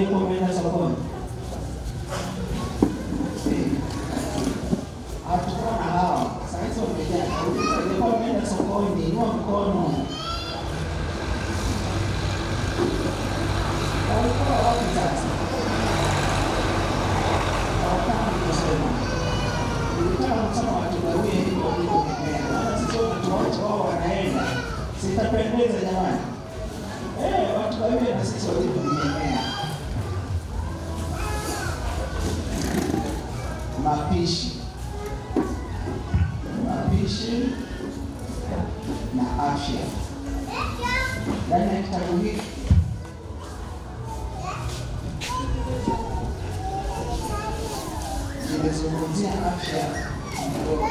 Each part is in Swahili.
aliyekuwa ameenda sokoni? Hatukuwa na hawa. Sasa hizo wamejaa. Aliyekuwa ameenda sokoni, inua mkono. Walikuwa wapi sasa? Hawataka kusema. Nilitaka kusema watugawie hivyo walivyokemea. Maana sisi watu wao wanaenda. Sitapendeza jamani. Watugawie na sisi walivyokemea. Mapishi na afya. Ndani ya kitabu hiki nimezungumzia afya ndogo.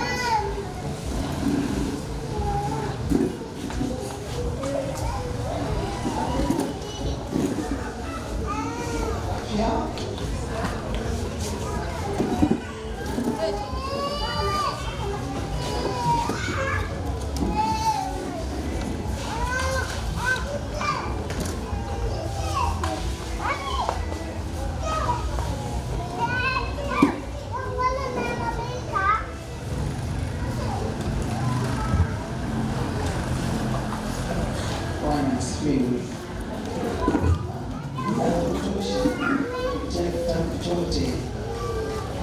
Chochote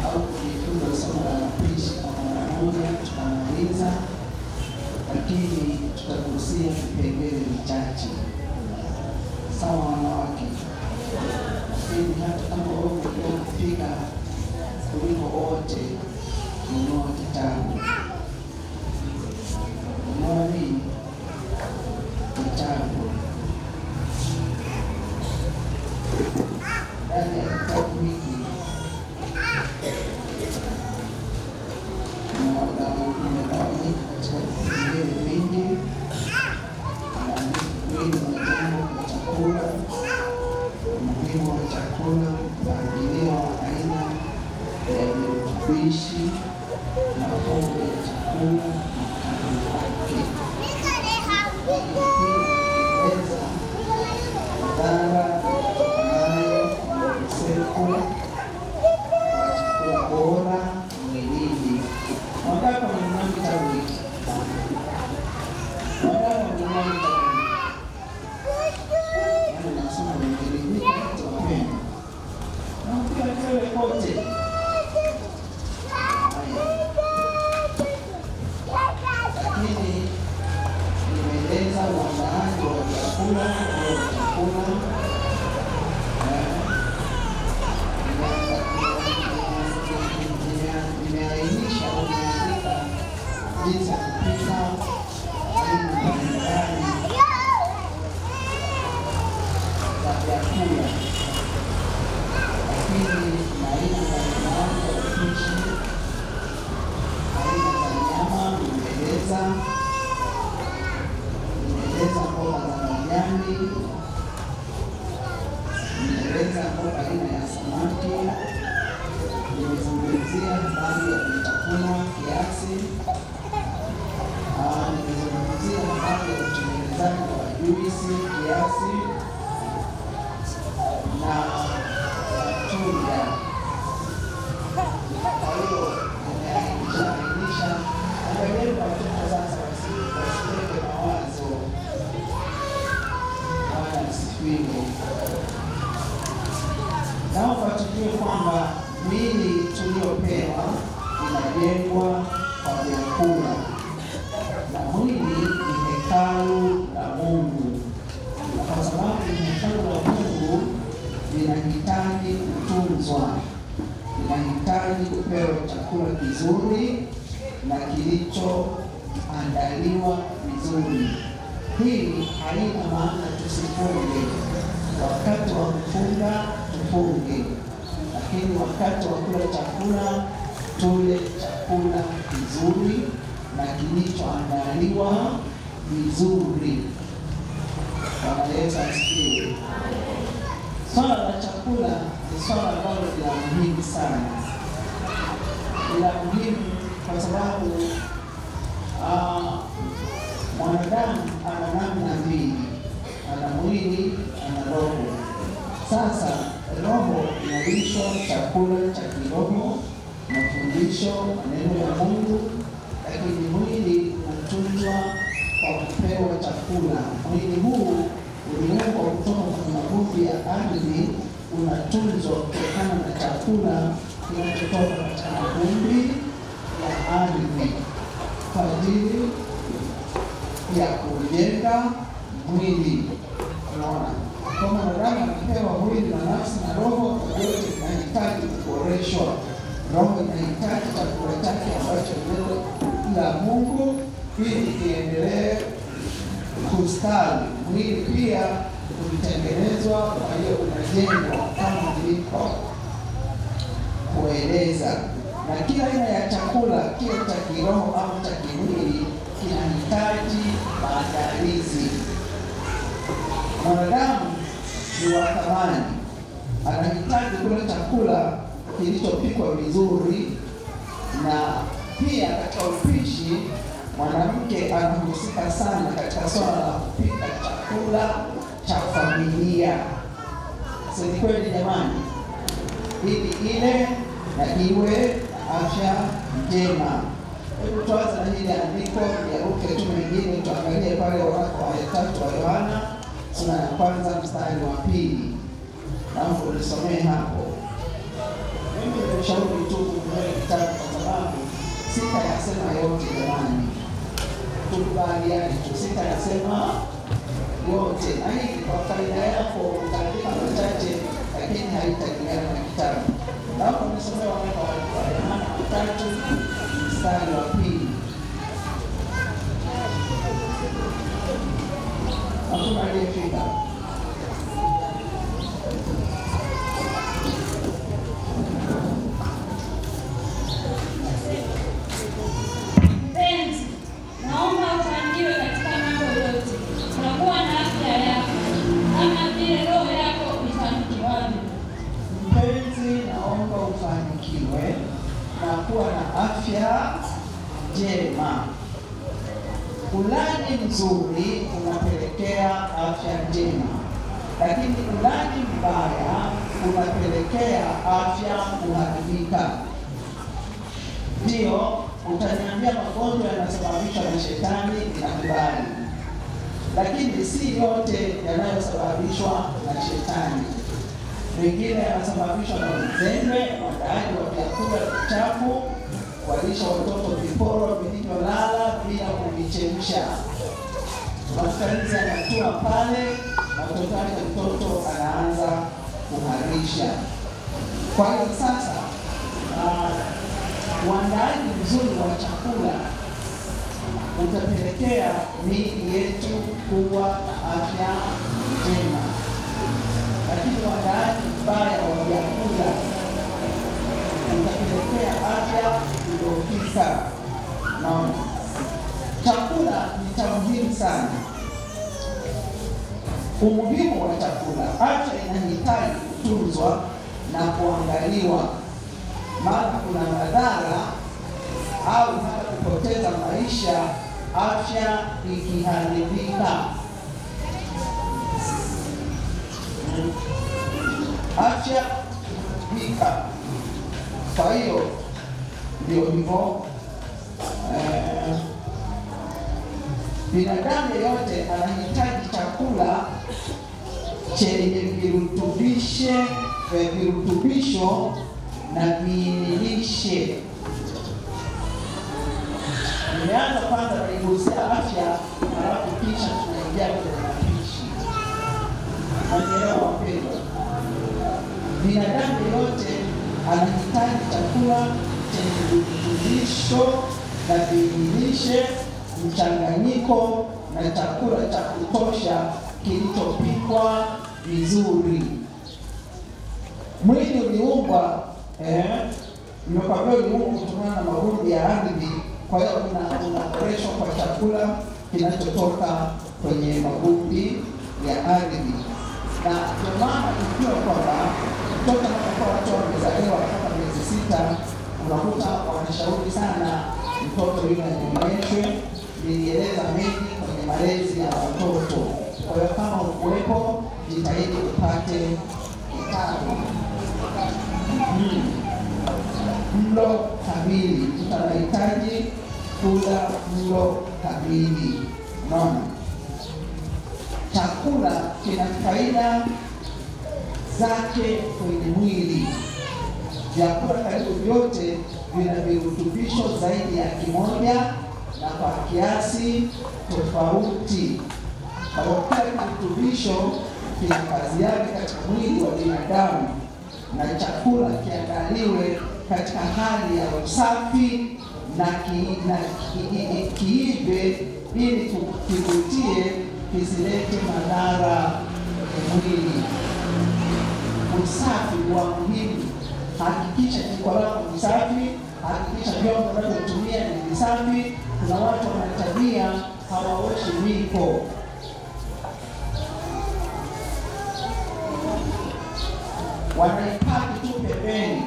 au kujifunza somo la mapishi kwa mara moja tutamaliza, lakini tutagusia vipengele vichache. Sawa wanawake, lakini hata kama wewe unataka kupika kuliko wote, nunua kitabu. Nunua nini? Kitabu. Ndani ya kitabu hiki imegawanyika katika vipengele vingi. Umuhimu wa chakula, umuhimu wa chakula, mpangilio wa aina ya virutubishi, mafungu ya chakula na wake. Inaeleza madhara kwa chakula bora mwilini. Wangapi wamenunua kitabu hiki? Wangapi wamenunua kitabu hiki? Yaani nasoma nimeridhika tutapenda. Na pia kile kote. Lakini nimeeleza uandaaji wa chakula. Nimeainisha au nimeandika jinsi ya kupika aina mbalimbali za vyakula, lakini na aina mbalimbali za upishi, aina za nyama nimeeleza mboga za majani, nimeeleza mboga aina ya samaki, nimezungumzia habari ya vitafunwa kiasi, nimezungumzia habari ya utengenezaji wa juisi kiasi na matunda. Kwa hiyo nimeainisha angalia watoto sasa wasiweke mawazo. Bwana asifiwe. Naomba tujue kwamba mwili tuliopewa inajengwa kwa vyakula, na mwili ni hekalu la Mungu. Kwa sababu ni hekalu la Mungu, linahitaji kutunzwa, linahitaji kupewa chakula kizuri na kilichoandaliwa vizuri. Hii haina maana tusifunge. Wakati wa kufunga tufunge, lakini wakati wa kula chakula tule chakula kizuri na kilichoandaliwa vizuri. Bwana Yesu asifiwe. Swala la chakula ni swala ambalo ni la muhimu sana. Ni la muhimu kwa sababu mwanadamu ana namna mbili, ana mwili, ana roho. Sasa roho inalishwa chakula cha kiroho, mafundisho, maneno ya Mungu, lakini mwili unatunzwa kwa kupewa chakula. Mwili huu uliwekwa kutoka kwenye magugu ya ardhi, unatunzwa kutokana na chakula kinachotoka katika magugu ya ardhi kwa ajili ya kujenga mwili. Unaona, kwa mwanadamu anapewa mwili na nafsi na roho, yote inahitaji kuboreshwa. Roho inahitaji chakula chake ambacho neno la Mungu ili iendelee kustawi. Mwili pia ulitengenezwa, kwa hiyo unajengwa kama nilipo kueleza. Na kila aina ya chakula, kile cha kiroho au cha kimwili, kinahitaji maandalizi. Mwanadamu ni wa thamani, anahitaji kula chakula kilichopikwa vizuri, na pia katika upishi mwanamke anahusika sana katika swala la kupika chakula cha familia. Si kweli jamani? Ili ile na iwe afya njema. Hebu tuanze na hili andiko ya Luka tu, mengine tuangalie pale waraka wa 3 wa Yohana sura ya 1 mstari wa 2. Naomba ulisomee hapo. Mimi nimeshauri tu kununua kitabu kwa sababu sitayasema yote jamani. Tukubaliane tu, sitayasema yote. Na hii kwa faida yako utaandika machache, lakini haitalingana na kitabu. Naomba nisomee waraka wa Yohana 3 mstari wa 2. Hakuna aliyefika. Mpenzi, naomba ufanikiwe katika mambo yote, unakuwa na afya yako kama vile roho yako ifanikiwavyo. Mpenzi, naomba ufanikiwe na kuwa na afya njema. Ulaji mzuri unapelekea afya njema, lakini ulaji mbaya unapelekea afya kuharibika. Ndio utaniambia magonjwa yanasababishwa na shetani, ninakubali, lakini si yote yanayosababishwa na shetani. Mengine yanasababishwa na uzembe, uandaaji wa vyakula vichafu, kuwalisha watoto viporo vilivyolala bila kuvichemsha. Maskalizi yanatua pale, matokeo yake mtoto anaanza kuharisha. Kwa hiyo sasa, uandaaji mzuri wa chakula utapelekea miili yetu kuwa na afya njema, lakini uandaaji mbaya wa vyakula utapelekea afya kudhoofika. Naona chakula ni cha muhimu sana. Umuhimu wa chakula, afya inahitaji kutunzwa na kuangaliwa, maana kuna madhara au hata kupoteza maisha afya ikiharibika. Afya bika. Kwa hiyo ndio hivyo, binadamu yeyote anahitaji chakula chenye virutubisho na viinilishe. Nimeanza kwanza kuigusia afya, halafu kisha tunaingia kwenye mapishi. Naelewa wapendwa, binadamu yeyote anahitaji chakula chenye virutubisho na viinilishe, mchanganyiko na chakula cha kutosha kilichopikwa vizuri. Mwili uliumbwa uliumbwa kutokana na magugu ya ardhi. Kwa hiyo unaboreshwa kwa chakula kinachotoka kwenye magugu ya ardhi. Na ndio maana ikiwa kwamba mtoto anapokuwa watu wamezaliwa mpaka miezi 6, unakuta wanashauri sana mtoto yule anyonyeshwe. Nilieleza mengi kwenye malezi ya watoto. Kwa hiyo kama ukuwepo, jitahidi upate yafuatayo. Mlo kamili. Mtu anahitaji kula mlo kamili. Unaona, chakula kina faida zake kwenye mwili. Vyakula karibu vyote vina virutubisho zaidi ya kimoja na kwa kiasi tofauti. Kwa kila kirutubisho kina kazi yake katika mwili wa binadamu, na chakula kiandaliwe katika hali ya usafi na kiive ili kivutie, kisilete madhara mwili. Usafi wa muhimu. Hakikisha jiko lako ni safi, hakikisha vyombo unavyotumia ni visafi. Kuna watu wana tabia hawaoshi miko. Wanaipaki tu pembeni.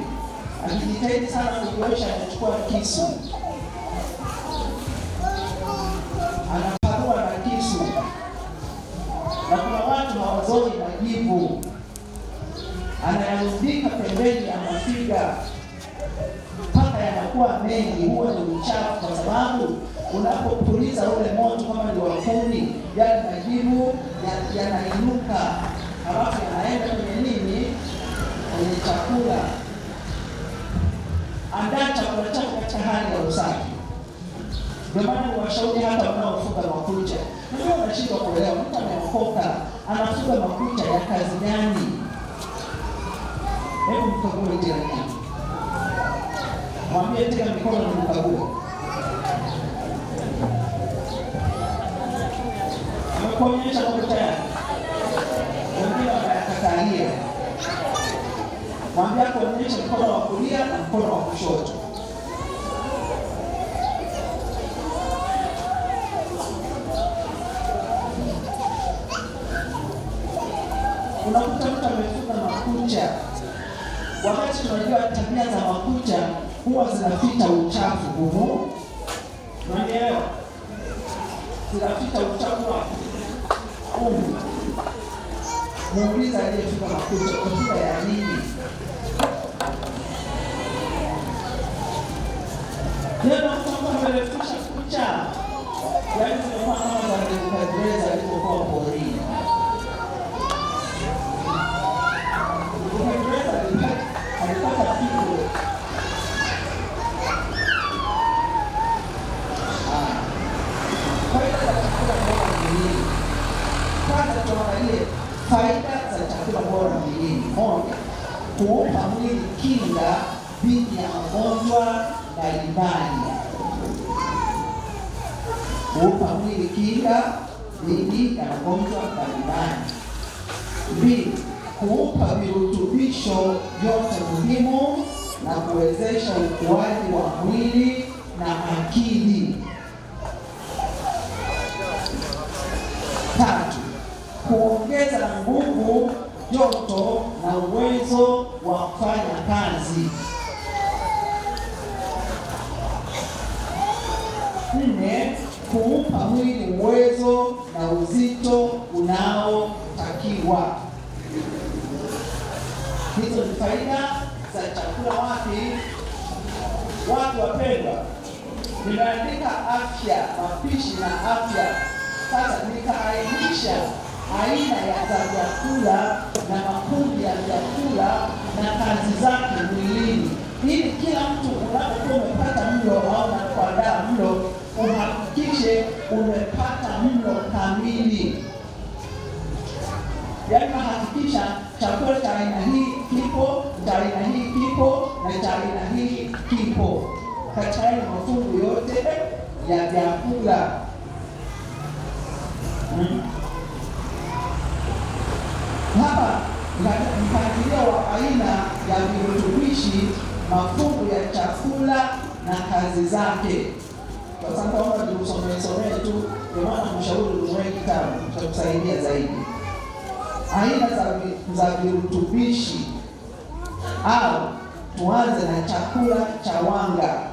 Akijitahidi sana kuiosha, anachukua kisu anaparua na kisu. Na kuna watu hawazoi majivu, anayarundika pembeni ya mafiga mpaka yanakuwa mengi. Huwa ni uchafu, kwa sababu unapopuliza ule moto kama ni wakuni, yale majivu yanainuka, halafu yanaenda kwenye nini? Kwenye chakula. Andaa chakula chako katika hali ya usafi. Ndio maana washauri hata wanaofuga makucha. Ndio wanashindwa kuelewa, mtu ameokoka anafuga makucha ya kazi gani? Hebu mkague jirani yako, mwambie tega mikono na mkague. Amekuonyesha makucha yake, wengine wanayakatalia. Mwambie akuonyeshe mkono wa kulia na mkono wa kushoto. Unakuta mtu amefuga makucha, wakati tunajua tabia za makucha huwa zinaficha uchafu humo. Unaelewa? Zinaficha uchafu wa humo. Muuliza aliyefuga makucha, unafuga ya nini? Ndio kama amerefusha kucha. Yaani ni kama za alipokuwa porini. Alipata pigo. Faida za chakula bora mwilini. Kwanza tuangalie faida za chakula bora mwilini. Moja, kuupa mwili kinga dhidi ya magonjwa mbalimbali. Kuupa mwili kinga dhidi ya magonjwa mbalimbali. Mbili, kuupa virutubisho vyote muhimu na kuwezesha ukuaji wa mwili na akili. Tatu, kuongeza nguvu, joto na uwezo wa kufanya kazi. Nne, kuupa mwili uwezo na uzito unaotakiwa. Hizo ni faida za chakula. Wapi? Watu wapendwa, nimeandika afya, mapishi na afya. Sasa nikaainisha aina za vyakula na makundi ya vyakula na kazi zake mwilini, ili kila mtu unapokuwa umepata mlo au unapoandaa mlo uhakikishe umepata mlo kamili. Yaani hakikisha chakula cha aina hii kipo, cha aina hii kipo, na cha aina hii kipo katika yale mafungu yote ya vyakula. Hapa mpangilio wa aina ya virutubishi, mafungu ya chakula na kazi zake. Kwa sababu kama nikusomee tu, ndio maana mshauri ununue kitabu cha kusaidia zaidi. Aina za virutubishi, au tuanze na chakula cha wanga.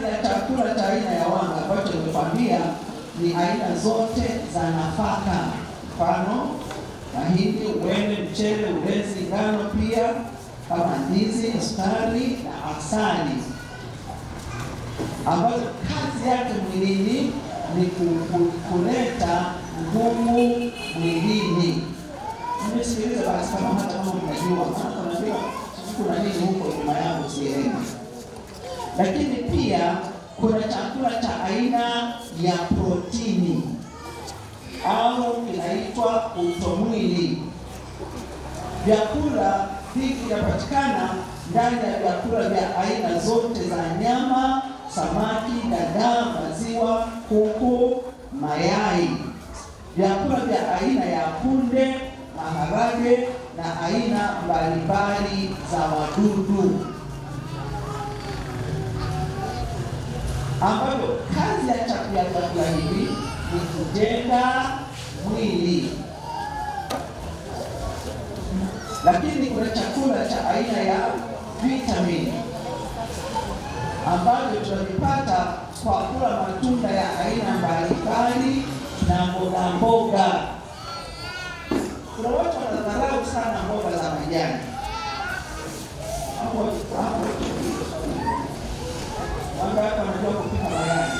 kazi ya chakula cha aina ya wanga ambacho nimekwambia ni aina zote za nafaka, mfano mahindi, uwele, mchele, ulezi, ngano, pia kama ndizi, sukari na asali, ambazo kazi yake mwilini ni kuleta nguvu mwilini. Mmesikiliza basi, kama hata kama mnajua, unajua kuna nini huko nyuma yangu sielewi. Lakini pia kuna chakula cha aina ya protini au kinaitwa utomwili. Vyakula hivi vinapatikana ndani ya vyakula vya aina zote za nyama, samaki, dagaa, maziwa, kuku, mayai, vyakula vya aina ya kunde, maharage na aina mbalimbali za wadudu, ambapo kazi ya chakula hivi ni kujenga mwili. Lakini kuna chakula cha aina ya vitamini ambavyo tunavipata kwa kula matunda ya aina mbalimbali na mboga mboga. Kuna watu wanadharau sana mboga za majani. Wangapi wanajua kupika mayai?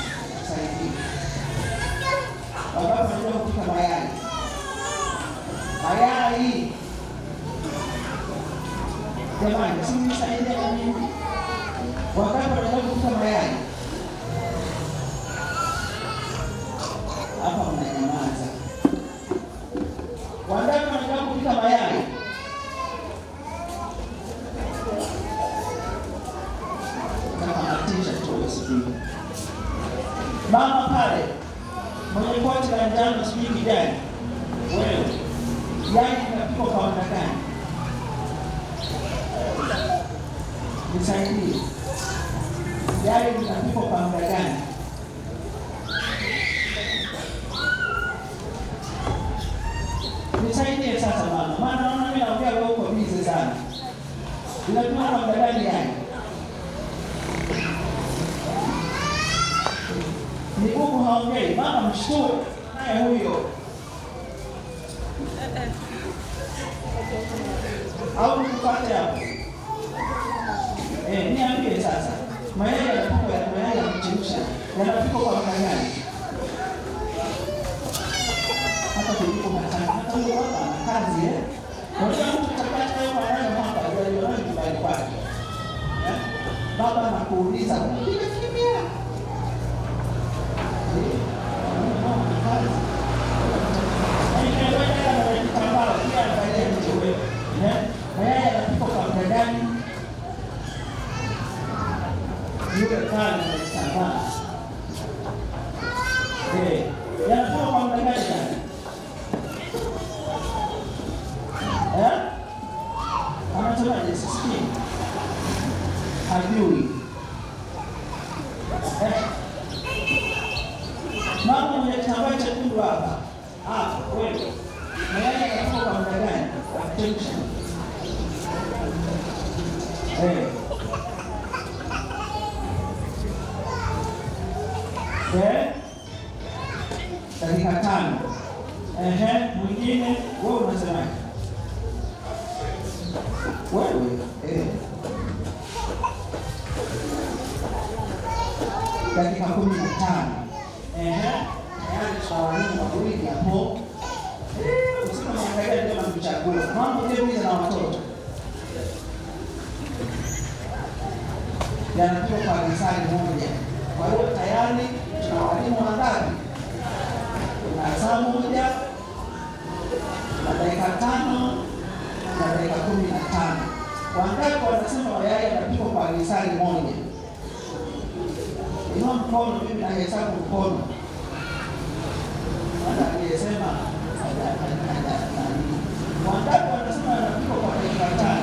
Sahihi. Wangapi wanajua kupika mayai? Mayai. Jamani, si msaidia mimi. Wangapi wanajua kupika mayai? Hapa mnanyamaza. Wangapi wanajua kupika mayai? Mama pale mwenye koti la njano sijui kijani, wewe yai inapikwa kwa muda gani? Nisaidie, yai inapikwa kwa muda gani? Nisaidie sasa mama, maana naona mimi naongea wewe uko busy sana. Inapikwa kwa muda gani yai? Ni Mungu haongei, mama mshtue naye huyo. Au nikupate hapo. Niambie sasa. Mayai yanapikwa ya mayai ya kuchemsha. Yanapikwa kwa muda gani? Hata kuliko hata huyo baba ana kazi Unajua mtu chakata yeye mayai hapa ndio ndio nyumbani kwake. Baba anakuuliza, "Kimya?" Mayai yanapikwa kwa muda gani? Yule kana na kitambaa. Yanapikwa kwa muda gani sana? Anasemaje? Sisikii. Hajui. Mama mwenye kitambaa chekundu hapa. Wewe. Mayai yanapikwa kwa muda gani? Kuchemsha. Dakika 5. Mwingine wewe unasemaje? Wewe dakika 15. Yaani swali wawili hapo. Usika mwangalia ndio mchakula. Mambo ndio na watoto. Yanapikwa kwa risali moja. Kwa hiyo tayari tuna walimu wangapi? Kuna saa moja na dakika 5 na dakika 15. Wangapi wanasema mayai yanapikwa kwa risali moja? Inua mkono, mimi nahesabu mkono. Hata aliyesema wangapi wanasema yanapikwa kwa dakika 5?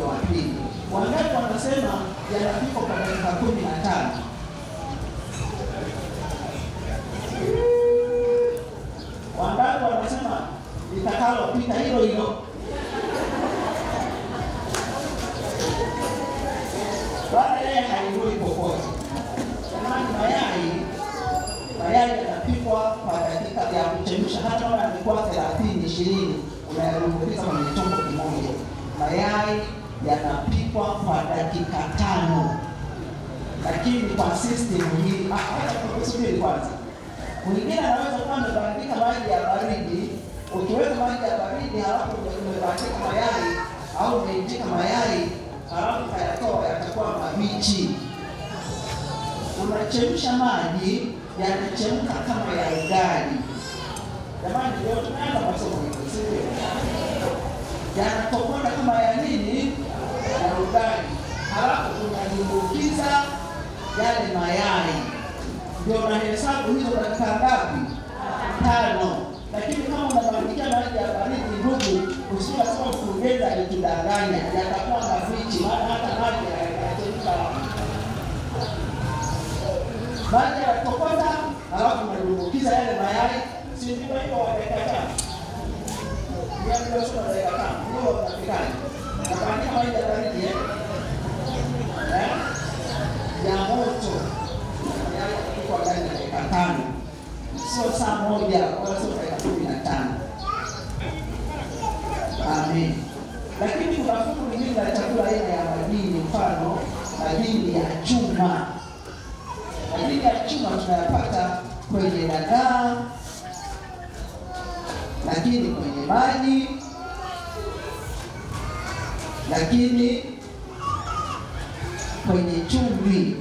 Wa pili. Wangapi wanasema yanapikwa kwa dakika 15? Wangapi wanasema litakalopita hilo hilo? ya kuchemsha, hata kama yamekuwa 30-20, unayarudisha kwenye chombo kimoja. Mayai yanapikwa kwa dakika 5, lakini kwa system hii kusubiri kwanza. Mwingine anaweza kuwa amebandika maji ya baridi. Ukiweka maji ya baridi halafu umebandika mayai au umeitika mayai halafu kayatoa, yatakuwa mabichi. Unachemsha maji, yanachemka kama ya ugali. Jamani, ndio tunaenda masomo hivi, sivyo? Yanatoka kama ya nini? Ya ugali. Halafu unadumbukiza yale mayai. Ndio unahesabu hizo dakika ngapi? 5. Lakini kama unabandikia maji ya baridi, ndugu, usije sema kuongeza alitudanganya, yatakuwa mabichi, maana hata maji yanachemka. Maji yanatokota, halafu unadumbukiza yale mayai, si ndio hivyo dakika 5. Ndio sio dakika 5. Ndio unapikaje? Unabandikia maji ya baridi ya moto. Kwa dakika 5. Sio saa moja wala sio dakika 15. Amen. Lakini kuna fungu lingine la chakula aina ya madini, mfano madini ya chuma. Madini ya chuma tunayapata kwenye dagaa, lakini kwenye maji, lakini kwenye chumvi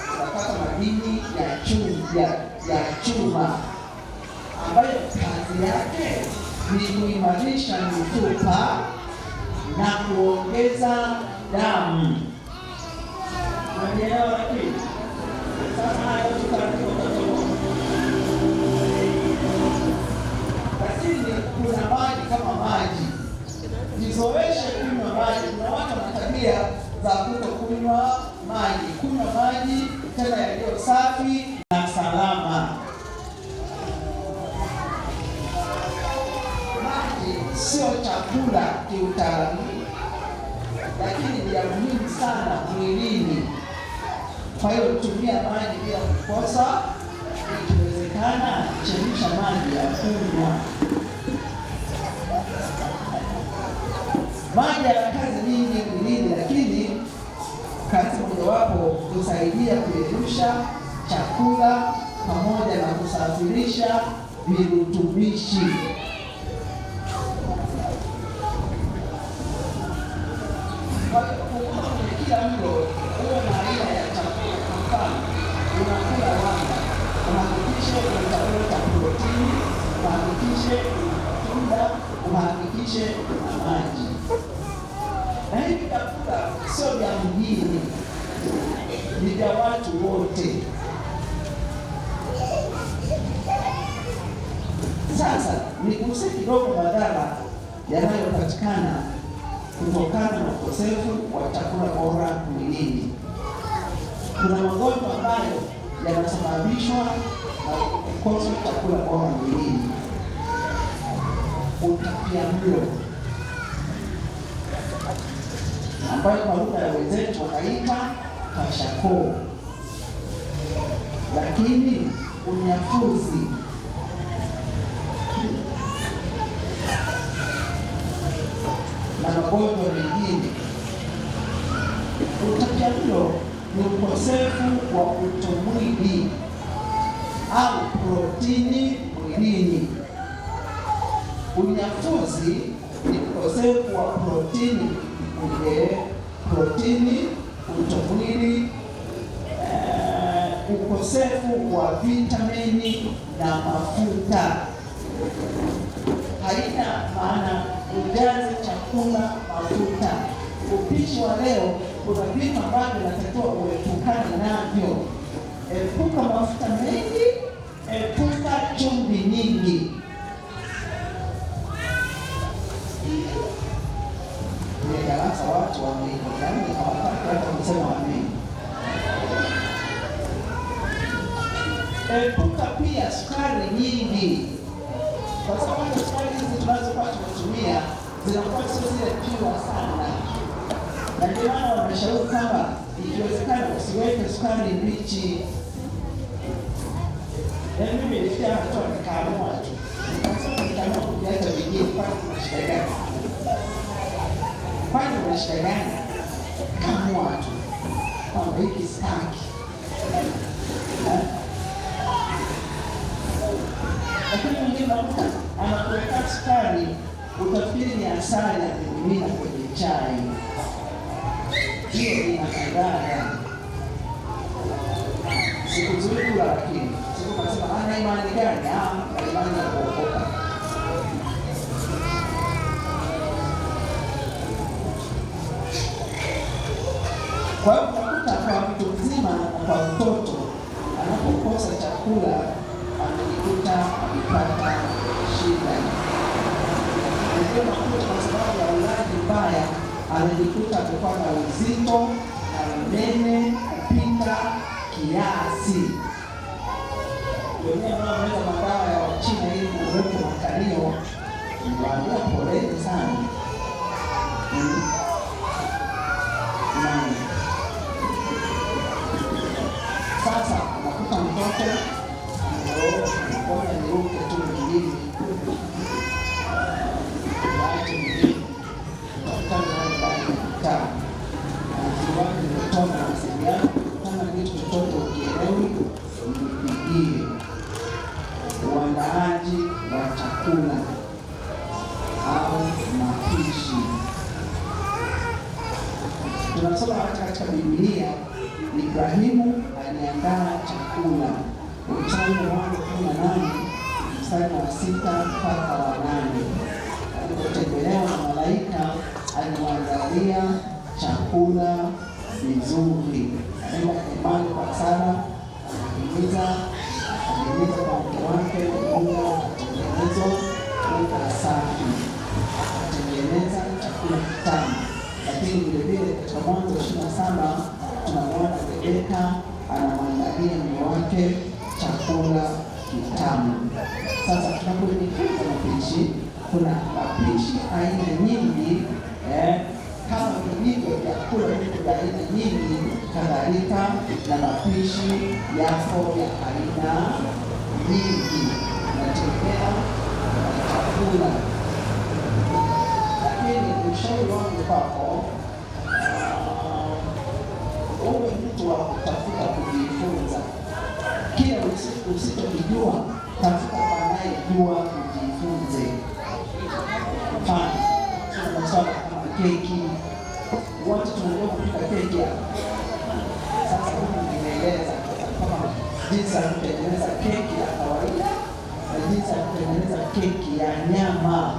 tunapata madini ya chuma ambayo kazi yake ni kuimarisha mifupa na kuongeza damu. Unaelewa? Lakini sasa hayo lakini kuna maji kama maji. Jizoeshe kunywa maji. Kuna watu wana tabia za kutokunywa maji. Kunywa maji tena yaliyo safi na salama. Maji sio chakula kiutaalamu, lakini ni ya muhimu sana mwilini. Kwa hiyo tumia maji bila kukosa. Ikiwezekana chemsha maji ya kunywa. Maji yana kazi nyingi mwilini, lakini kazi mojawapo kusaidia kuyeyusha chakula pamoja na kusafirisha virutubishi. Kwa hiyo kila mlo huwa na aina ya chakula. Kwa mfano, unakula wanga, uhakikishe una chakula cha protini, uhakikishe matunda, uhakikishe na maji. Na hivi vyakula sio vya mjini, ni vya watu wote. Sasa niguse kidogo madhara yanayopatikana kutokana na ukosefu wa chakula bora mwilini. Kuna magonjwa ambayo yanasababishwa na ukosefu wa chakula bora mwilini. Utapiamlo, ambayo kwa lugha ya wenzetu wanaita kwashiorkor, lakini unyafuzi, na magonjwa mengine. Utapiamlo ni ukosefu wa utomwili au protini mwilini. Unyafuzi ni ukosefu wa protini, utomwili, ukosefu wa vitamini na mafuta. Haina maana ujaze chakula mafuta. Upishi wa leo kuna vitu ambavyo unatakiwa uepukane navyo. Epuka mafuta mengi, epuka chumvi nyingi. Ni darasa watu wameikani hawataka kusema amen. Epuka pia sukari nyingi, kwa sababu sukari hizi tunazokuwa tunatumia zinakuwa sio zile pure sana, na ndio maana wameshauri kwamba ikiwezekana usiweke sukari mbichi. Yaani mimi nilifika hatua nikaamua tu. Nikaamua kuviacha vingine kwani kuna shida gani? Kwani kuna shida gani? Kaamua tu. Kwamba hiki sitaki. Lakini mwingine anakuweka sukari, utafikiri ni asali amemimina kwenye chai. Hiyo ina madhara. Siku nzuri kula, lakini siku kasema ana imani gani? Ana imani ya kuokoka. Kwa hiyo unakuta kwa mtu mzima na kwa mtoto anapokosa chakula anajikuta amepata shida. Ndio unakuta kwa sababu ya ulaji mbaya anajikuta kupata uzito na unene kupita kiasi. Wenyewe wanaweza madawa ya Wachina ili kuweka makalio, ndio poleni sana. Sasa unakuta mtoto ngoja niruke tu mwilini yake mwilini nimetoka mawasiliano kama kitu chochote ukielewi nipigie. Uandaaji wa chakula au mapishi. Tunasoma katika Biblia Ibrahimu aliandaa chakula. Ukisoma Mwanzo 18 mstari wa 6 mpaka wa 8. Alipotembelewa na malaika alimwandalia chakula vizuri. Anaenda nyumbani kwa Sara, anahimiza kwa mke wake unga utengenezwa unga safi, atengeneza chakula kitamu. Lakini vilevile katika Mwanzo 27 tunamwona Rebeka anamwandalia mume wake chakula kitamu. Sasa tunapojifunza mapishi, kuna mapishi aina nyingi kama vilivyo vyakula vya aina nyingi, kadhalika na mapishi yako ya aina nyingi natembea na chakula. Lakini ushauri wangu kwako, uwe mtu wa kutafuta kujifunza. Kila usichokijua tafuta anayejua kujifunze. Mfano, tunasoma kama keki, wote tunajua kupika keki hapa. Sasa huyu nimeeleza kama jinsi ya kutengeneza keki ya kawaida na jinsi ya kutengeneza keki ya nyama.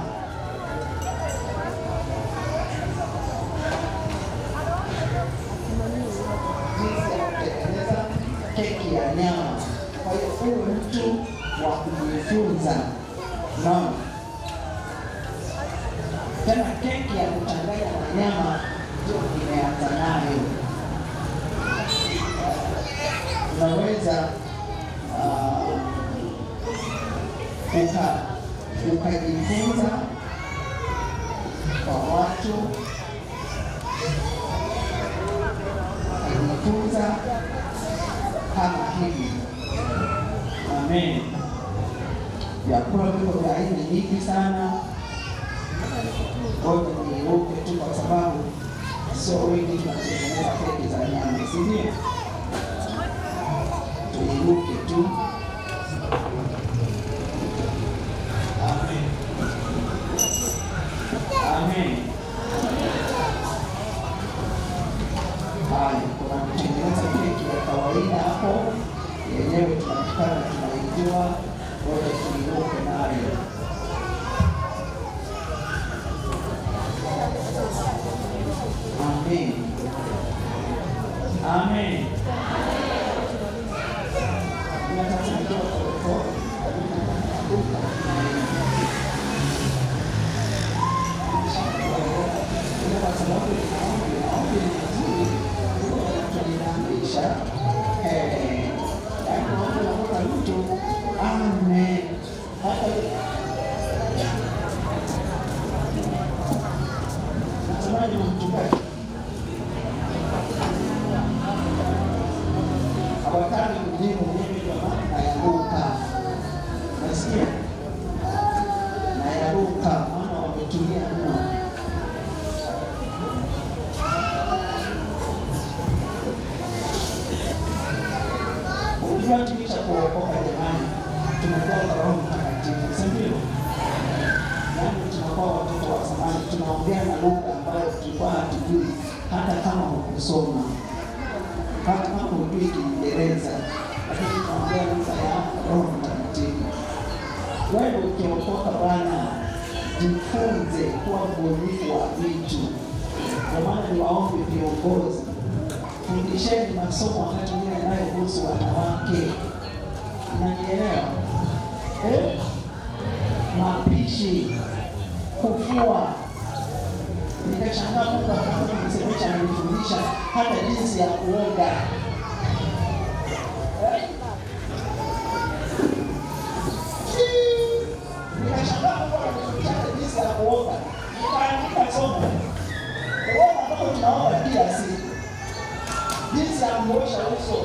Keki ya nyama. Kwa hiyo huyu mtu wa kujifunza. Naam. Tena keki ya kuchanganya na nyama ndio nimeanza nayo. Unaweza ukajifunza kwa watu, ukajifunza kama hivi. Amen. Vyakula viko vya aina nyingi sana. Ngoja niruke tu kwa sababu sio wengi tunatengeneza keki za nyama, si ndio? Tuiruke tu. Amen. Amen. Haya, kuna kutengeneza keki ya kawaida hapo, yenyewe tunatikana tunaijua. Ngoja tuiruke nayo. Amen. Amen. Unajua tulisha kuokoka jamani, tumekuwa kwa Roho Mtakatifu, si ndio? Yaani tunakuwa watoto wa zamani, tunaongea na lugha ambayo tulikuwa hatujui, hata kama hukusoma, hata kama hujui Kiingereza, lakini tunaongea lugha ya Roho Mtakatifu. Wewe ukiokoka bwana, jifunze kuwa mbunifu wa vitu. Kwa maana ni waombe viongozi, fundisheni masomo wakati mwingine yanayohusu wanawake. Unanielewa? Mapishi, kufua. Nikashangaa Mungu akamsemesha ananifundisha hata jinsi ya kuoga. Nikashangaa Mungu akanifundisha hata jinsi ya kuoga. Nikaandika somo. Kuoga ambako tunaoga kila siku. Jinsi ya kuosha uso.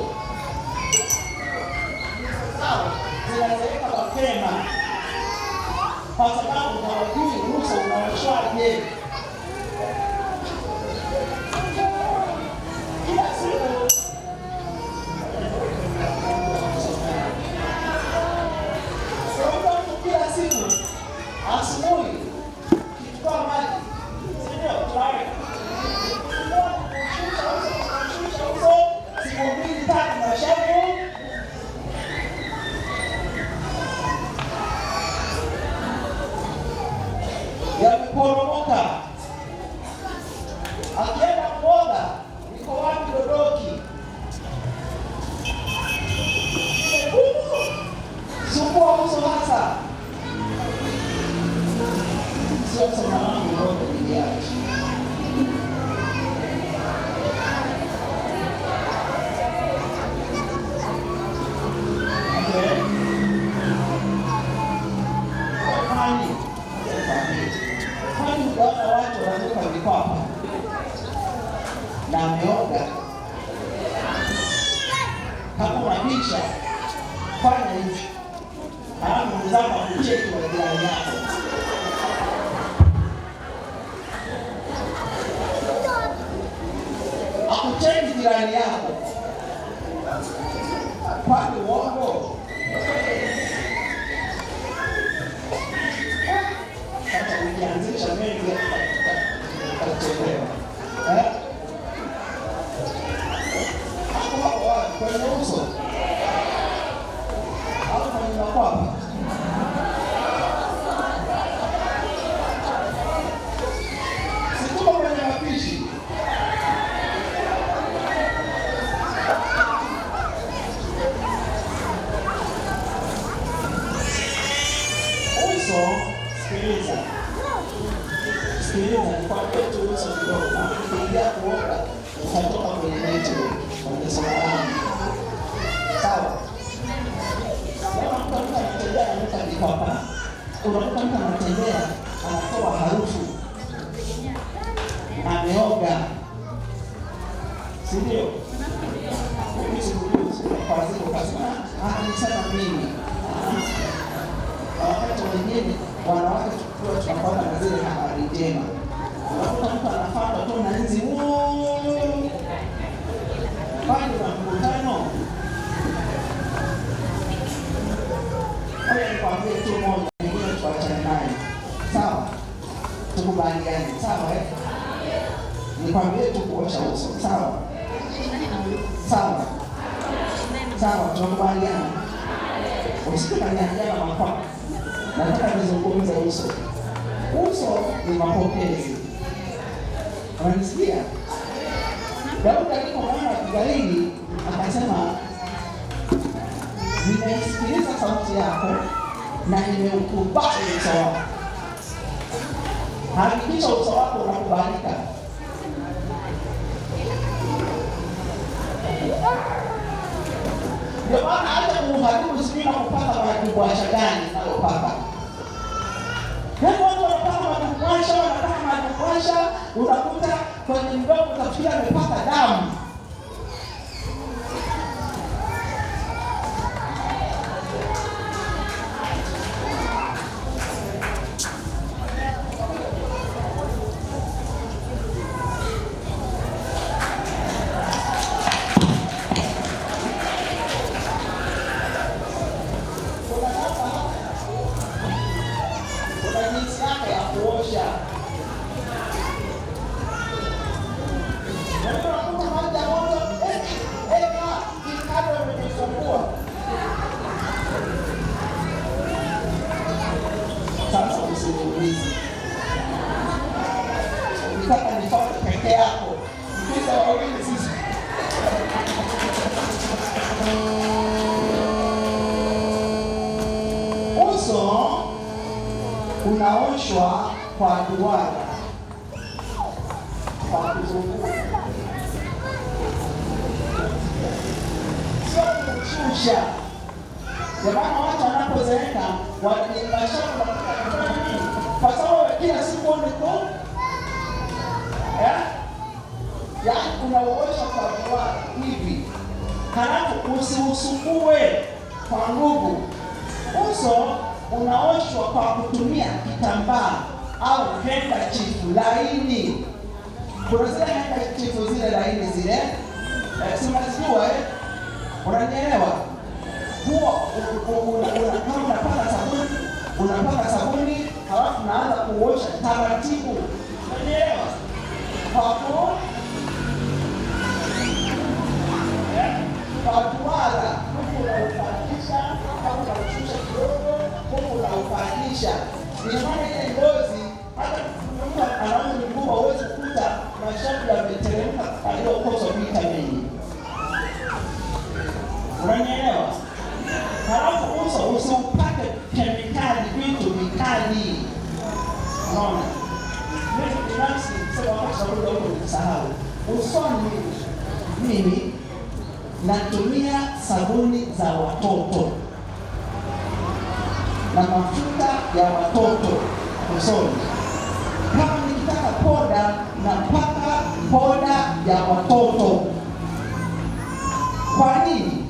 Sawa, zinazeeka mapema. Kwa sababu hawajui uso unaoshwaje. Kila siku kila siku asubuhi kichukua maji, sio tuae kushusha uso siku 2-3 na shavu yameporomoka. Akienda kuoga, iko wapi dodoki? Sukua uso hasa. Sio sana wangu wote niliacha. Unaona watu wanaruka vikwapa na ameoga. Kama unabisha, fanya hivi. Alafu mzama kucheki wa jirani yako. Akucheki jirani yako. Kwani uongo? Ukianzisha mengi utachelewa. Hapo wapi? Kwenye uso au kwenye makwapa? Situko kwenye mapishi. Uso, sikiliza. Sikiliza, ni kwa kwetu uso kidogo. Na ukiingia kuoga, utatoka kwenye network, kwenye sola langu. Sawa? Kama mtu anatembea ananuka vikwapa, unakuta mtu anatembea anatoa harufu. Ameoga. Si ndio? Mimi sikujuzi. Kwa zile ukasema, nisema mimi. Wakati wengine wanawake tunakuwa na zile habari njema. Unakuta mtu anafuata tu na nzi bali na mkutano. Haya, nikwambie tu moja, nyingine tuachane naye. Sawa? Tukubaliane. Sawa Nikwambie tu kuosha uso. Sawa? Sawa, tukubaliane. Usikubaliane makwapa. Nataka nizungumze uso. Uso ni mapokezi. Unanisikia? Daudi alipoona Abigaili akasema, nimeisikiliza sauti yako na nimeukubali uso wako. Hakikisha uso wako unakubalika. Ndio maana hata kuharibu sijui na kupaka majibwasha gani unalopaka. Yaani watu wanapaka majibwasha, unakuta kwenye mdomo utafikia amepaka damu. unaoshwa kwa duara, kwa kuzunguka, sio kushusha. Jamani, watu wanapozeeka wanajibashana kwa sababu kila siku niko yaani unaosha kwa duara hivi, halafu usiusumbue kwa nguvu. Uso unaoshwa kwa kutumia kitambaa au handkerchief laini. Kuna zile handkerchief zile laini zile, unazijua unanielewa? Huo kama unapaka sabuni, halafu unaanza kuosha taratibu, unanielewa? Hapo kwa duara unaupandisha au unaushusha kidogo, huku unaupandisha. Ni maana ile ngozi, hata mtu anaona ni mkubwa, huwezi kukuta mashavu yameteremka aliyokosa vitamini. Unanielewa? Halafu uso usiupake kemikali, vitu vikali. Unaona? Mimi binafsi sasa wakati sababu ndio nilisahau. Usoni mimi natumia sabuni za watoto na mafuta ya watoto usoni. Kama nikitaka poda, napaka poda ya watoto. Kwa nini?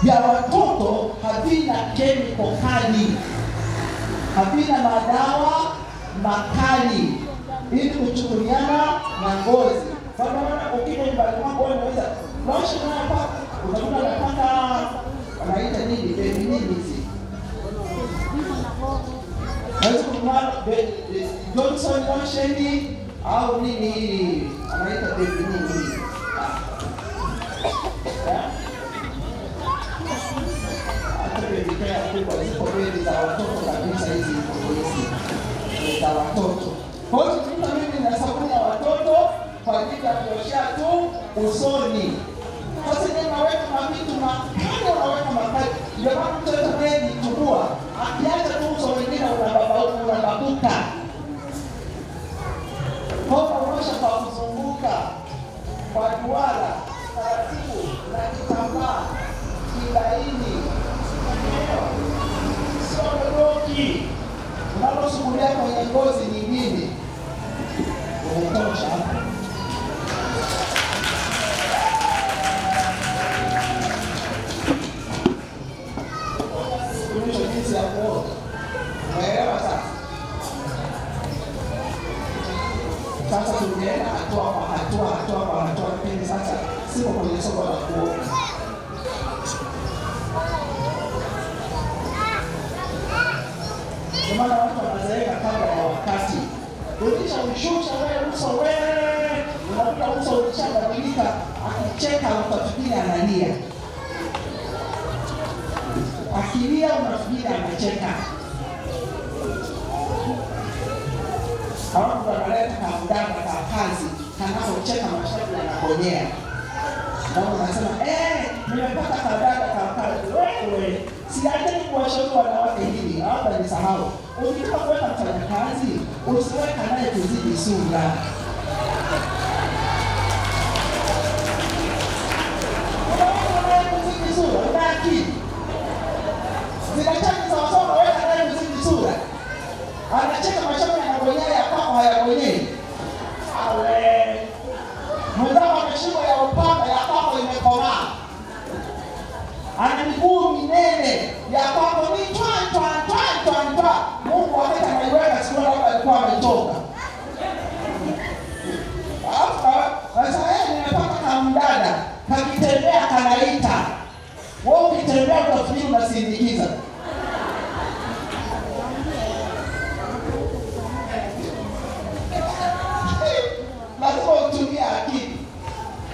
Ya watoto havina kemiko kali, havina madawa makali ili kuchukuliana na ngozi. Sababu ukija nyumbani kwako unaweza lotion hapa, utakuta unapaka wanaita nini, baby nini hizi, naweza kununua Johnson lotion au nini hii wanaita baby nini. Ziko bedi za watoto kabisa, hizi za watoto. Kwa hiyo tunaita mimi na sabuni ya watoto kwa ajili ya kuoshea tu usoni. Sasa ndio naweka mavitu makali, unaweka makali. Ndio maana mtoto anayejitubua akiacha tu uso wengine unababuka. Kwa kuosha kwa kuzunguka, kwa duara, taratibu na kitambaa kilaini. Sio unalosugulia kwenye ngozi nyingine. Umetosha. Kuonyesha jinsi ya kuoga. Unaelewa sasa? Sasa tunaenda hatua kwa hatua. Lakini sasa siko kwenye somo la kuoga. Maana watu wanazeeka kabla ya wakati. Ukishaushusha wewe uso wewe, unakuta uso ukishabadilika, akicheka utafikiri analia. Akilia unafikiri anacheka. Hapo tunaleta kamdada ka kazi, kanapocheka mashavu yanakonyea. Ndio unasema nimepata kadada ka kazi. Wewe siataki kuwashauri wanawake hivi, hapa nisahau. Ukitaka kuweka mfanyakazi, usiweka naye kuzidi sura. Unaona kuzidi sura, unaki. Zinachaki sawa sawa, weka naye kuzidi sura. Anacheka mashavu yanakonyea ya kwako hayakonyei. Ale. Mwanzo ameshikwa ya upanga ya kwako imekomaa. Ana miguu minene ya kwako ni twa. Mungu wakati anaiweka siku labda alikuwa ametoka. Sasa nimepata kamdada kakitembea kanaita. Wewe ukitembea utafikiri unasindikiza. Lazima utumie akili.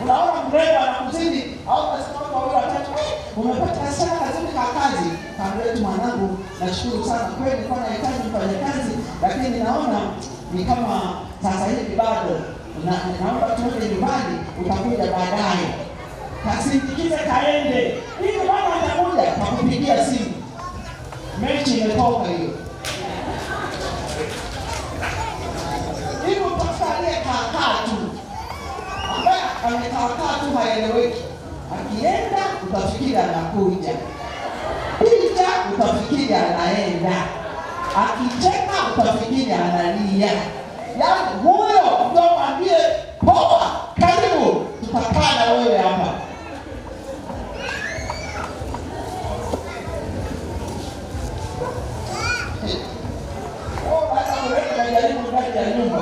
Unaona mrembo anakuzidi au unasema kwa wale watatu, umepata sana kazini kwa kazi. Kamletu mwanangu, nashukuru sana kweli kwa nahitaji mfanyakazi, lakini naona ni kama sasa hivi bado naomba tuende nyumbani, utakuja baadaye. Kasindikize kaende. Hivi mama atakuja kukupigia simu. Mechi imetoka hiyo. amekaa tu haeleweki. Akienda utafikiri anakuja, picha utafikiri anaenda, akicheka utafikiri analia. Yaani huyo ndio mwambie poa, karibu tutakaa na wewe hapa.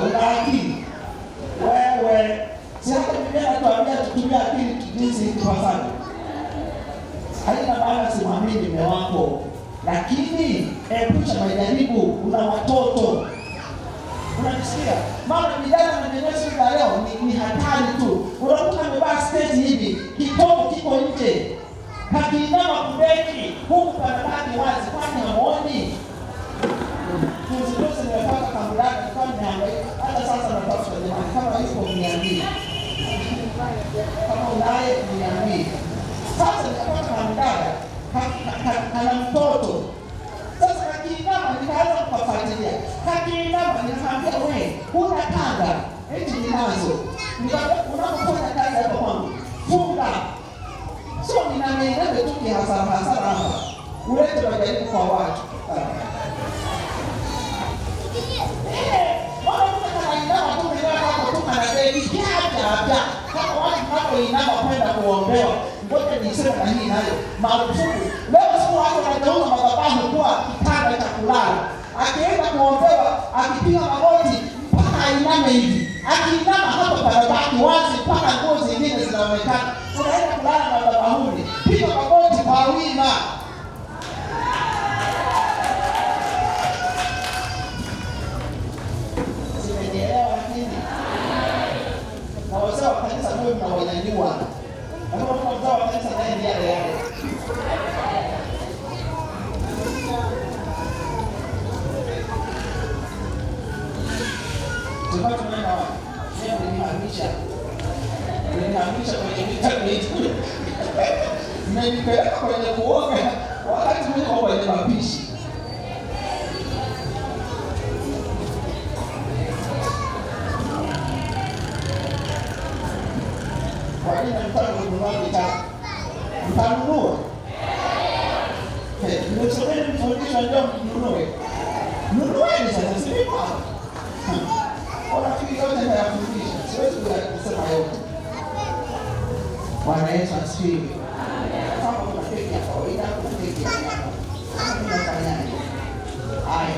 Una akili wewe, si hata Biblia inatuambia tutumie akili jinsi ipasavyo. Haina maana simwamini mume wako, lakini epusha majaribu. Una watoto, unanisikia? Maana vijana na jenesi za leo ni hatari tu. Unakuta amevaa sketi hivi, kitoto kiko nje, kakiinama kubeki huku panabaki wazi, kwani hamuoni? Tuzi nimepata kambilani kwa nihangaika. Hata sasa natafuta jamani, kama yuko mniambie. Kama unaye mniambie. Sasa nimepata kambilani, kana mtoto. Sasa kakiinama nikaanza kufuatilia. Kakiinama nikamwambia wewe, huna kanga. Eti ninazo. Nikamwambia unapofanya kazi hapo kwangu, funga. Sio ninameendelea tu kihasara hapa. Ulete majaribu kwa watu. Inama kwenda kuombewa. Ngoja niseme na hii nayo marufuku. Leo siku watu wanageuza madhabahu kuwa kitanda cha kulala. Akienda kuombewa, akipiga magoti mpaka ainame hivi. Akiinama hapo panabaki wazi mpaka nguo zingine zinaonekana. Unaenda kulala madhabahuni, piga magoti kwa wima. Kanisa moyo mnawanyanyua. Na kama kuna mzao wa kanisa naye ndiye yale. Tupate tunaenda wapi? Leo nilihamisha kwenye vitabu hivi. Mmenipeleka kwenye kuoga wakati mimi kwa kwenye mapishi. Kwa nini mfano kununua vitabu? Mtanunua? Nimesomeni mfundisho ndio mnunue. Nunueni sasa, si mimi hapa. Wanafikiri yote nayafundisha. Siwezi kusema yote. Bwana Yesu asifiwe. Kama kuna keki ya kawaida, kuna keki ya nyama. Mimi nafanyaje? Haya.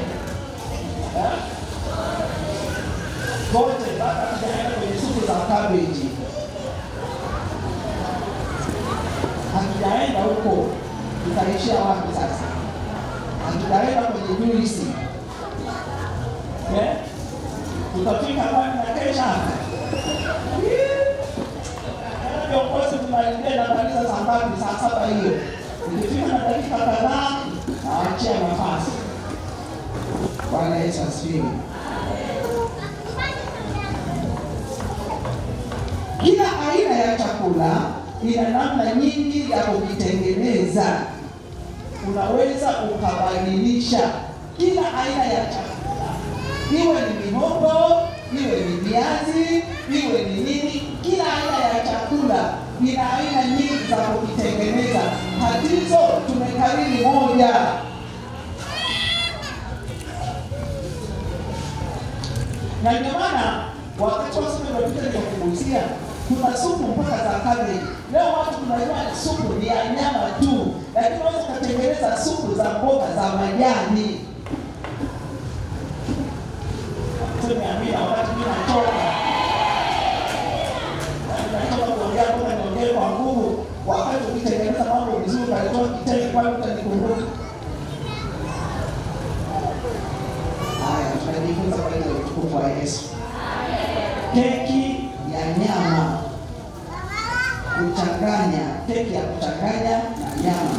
Wote baba tunaenda kwenye supu za cabbage. Hatujaenda huko, tutaishia wapi sasa? Hatujaenda kwenye juisi. Tutafika kwani na kesha hapa. Viongozi tunaingia na kanisa saa ngapi? Saa 7 hiyo. Nikifika na dakika kadhaa, naachia nafasi. Bwana Yesu asifiwe. Kila aina ya chakula ina namna nyingi ya kujitengeneza. Unaweza ukabadilisha kila aina ya chakula, iwe ni mihogo, iwe ni viazi, iwe ni nini. Kila aina ya chakula ina aina nyingi za kujitengeneza. Hatizo tumekariri moja. Na ndio maana wakati wa siku iliyopita nilikugusia kuna supu mpaka za cabbage. Leo watu tunajua supu ni ya nyama tu, lakini unaweza kutengeneza supu za mboga za majani. Tumeambiwa wakati mimi natoka kuongea kwa niongee kwa nguvu, wakati ukitengeneza mambo vizuri alitoa kitenge kwa utanikumbuka. Haya, tunajifunza kwa ile utukufu wa Yesu. Keki ya nyama, kuchanganya keki ya kuchanganya na nyama.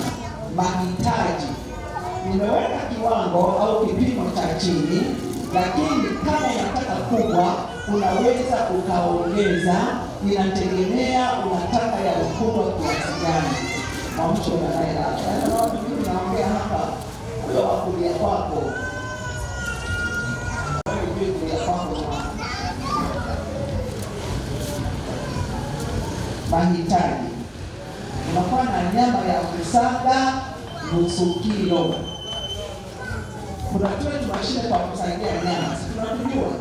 Mahitaji, nimeweka kiwango au kipimo cha chini, lakini kama unataka kubwa unaweza ukaongeza. Inategemea unataka ya ukubwa kiasi gani. Mamcho na naye hapa. Mimi naongea hapa kwa kulia kwako. Mahitaji: unakuwa na nyama ya kusaga nusu kilo. Kuna tuwe mashine kwa kusagia nyama, si tunatujua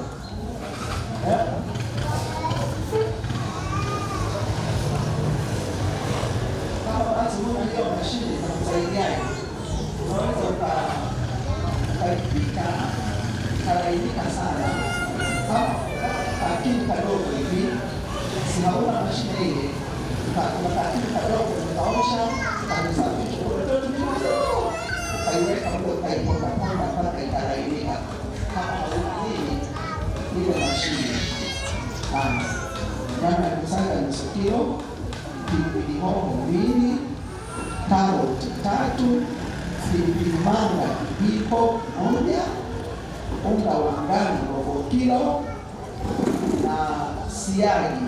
kama basi una hiyo mashine za kusaidia, unaweza ukaipika kalainika sana kama kakini kadogo hivi. Sinaona mashine ile kuna kakini kadogo utaosha kabisa kaiweka mdo kaiponda ponda mpaka ikalainika. Kama nini ile mashine nyama ya kusaga nusu kilo, pilipili hoho 2, karoti 3, pilipili manga kijiko 1, unga wa ngano robo kilo, na siagi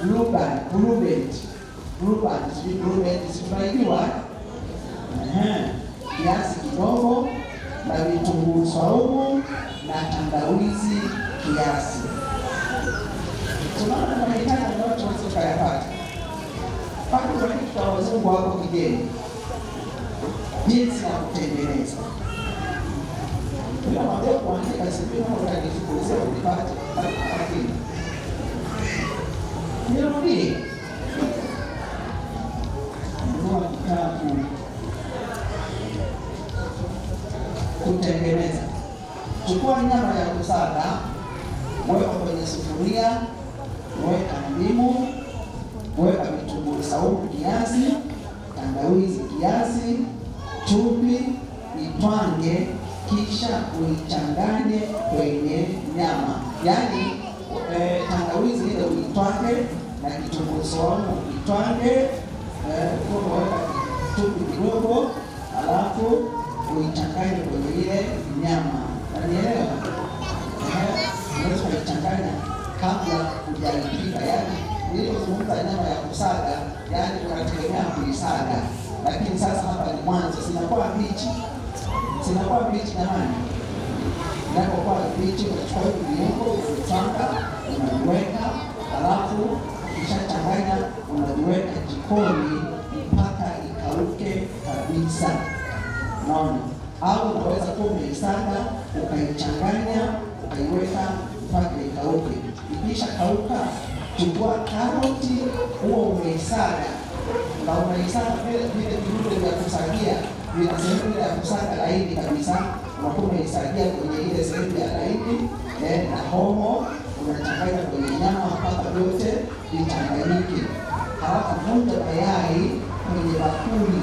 blueband tunaibiwa kiasi kidogo, na vitunguu saumu na tangawizi kiasi. Tunaona mahitaji ambayo tunaweza kuyapata. Paka kuna kitu kwa wazungu wako kigeni, jinsi ya kutengeneza. Bila mambo kuandika sipina unajifunza ulipata lakini nirudi ndio kitabu kutengeneza. Chukua nyama ya kusaga, weka kwenye sufuria, weka ndimu, weka vitunguu saumu kiasi, tangawizi kiasi, chumvi, itwange, kisha uichanganye kwenye nyama. Yaani tangawizi ile uitwange na kitunguu saumu uitwange, weka chumvi kidogo, alafu uichanganye kwenye ile nyama. Unanielewa? Unaweza kuichanganya kabla hujaipika. Yaani nilipozungumza nyama ya kusaga, yaani unategemea kuisaga, lakini sasa hapa ni mwanzo. Sinakuwa mbichi jamani. Inapokuwa mbichi unachukua viungo unachanga, unaweka, alafu ukishachanganya unaviweka jikoni mpaka ikauke kabisa. Unaona? Au unaweza kuwa umeisaga ukaichanganya ukaiweka mpaka ikauke. Ikisha kauka, chukua karoti huo umeisaga na unaisaga vile viungo vya kusagia vina sehemu ya kusaga laini kabisa, unakuwa umeisagia kwenye ile sehemu ya laini, na hoho unachanganya kwenye nyama mpaka vyote vichanganyike. Halafu vunja mayai kwenye bakuli.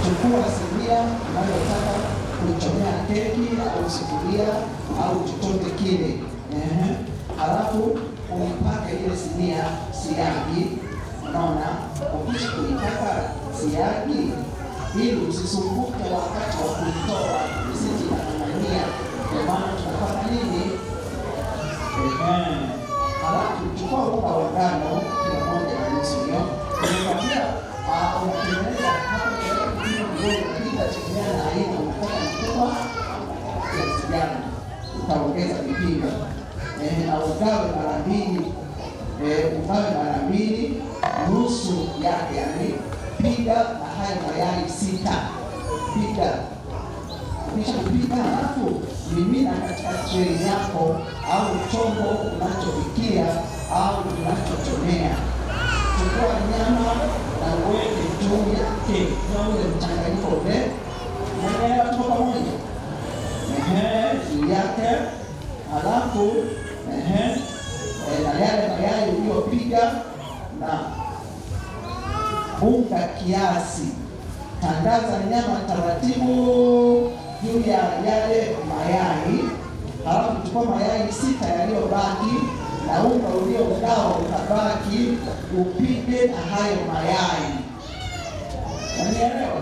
Chukua sinia unayotaka kuchomea keki au sufuria au chochote kile. Halafu uipake ile sinia siagi. Unaona, ukisha kuipaka siagi ili usisumbuke wakati wa kuitoa, usije kunang'ania. Kwa maana tunafanya nini? Halafu chukua unga wa ngano kilo 1.5 hiyo. Unakwambia unatengeneza hapo kidogo bila chakula na aina unataka mkubwa kiasi gani. Utaongeza vipimo. Na ugawe mara mbili, nusu yake, yani piga na haya mayai 6. Piga. Kisha kupiga, halafu mimina katika trei yako au chombo unachopikia au unachochomea. Chukua nyama na uweke juu yake na ule mchanganyiko ule. Mwenyewe tuko pamoja. Juu yake, halafu na yale mayai uliyopiga na unga kiasi. Tandaza nyama taratibu juu ya yale mayai. Halafu chukua mayai 6 yaliyobaki na unga uliogawa utabaki, upige na hayo mayai. Unanielewa?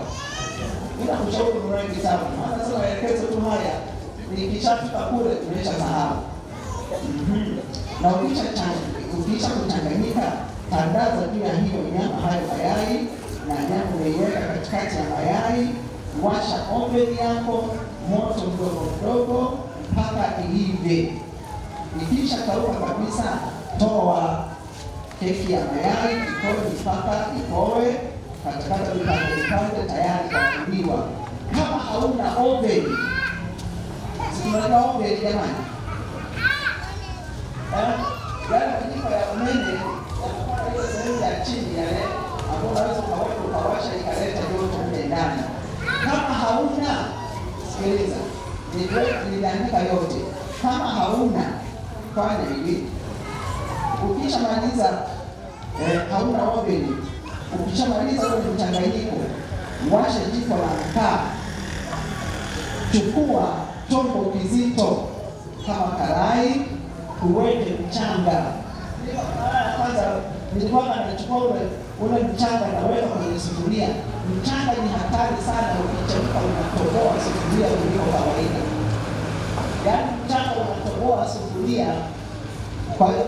Bila kushauri ununue kitabu. Maana sasa waelekezo tu haya nikishafika kule tumeshasahau. Na ukisha kuchanganyika, tandaza juu ya hiyo nyama hayo mayai, na nyama unaiweka katikati ya mayai. Washa oven yako moto mdogo mdogo mpaka iive. Ikisha kauka kabisa, toa. keki ya mayai ikoe mpaka ikoe, katakata vipande tayari kwa kuliwa. Kama hauna oven, tunajua oven jamani, yale majiko ya umeme yanapata hiyo sehemu ya chini yale ambapo unaweza ukawasha ikaleta joto mle ndani. Kama hauna, sikiliza, niliandika yote. Kama hauna, fanya hivi. Ukishamaliza hauna oven, ukishamaliza ule mchanganyiko, washa jiko la mkaa, chukua chombo kizito kama karai, uweke mchanga. Kwanza nilikuwa nachukua ule mchanga naweka kwenye sufuria. Mchanga ni hatari sana, ukichemka unatoboa sufuria kuliko kawaida. Yaani mchanga unatoboa sufuria. Kwa hiyo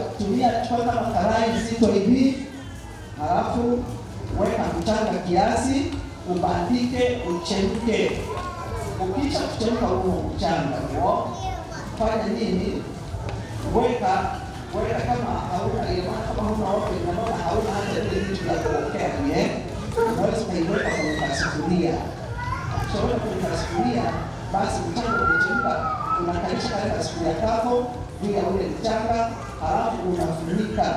chukua kama karai zito hivi, halafu weka mchanga kiasi, ubandike, uchemke. Ukisha kuchemka huo mchanga huo, fanya nini? Weka kama hauna ile, kama hauna oven na mbona hauna hata ile vitu vya kuokea vile, unaweza kuiweka kwenye sufuria. Ukishaweka kwenye sufuria, basi mchanga unachemka, unakalisha katika sufuria yako juu ya ule mchanga, halafu unafunika.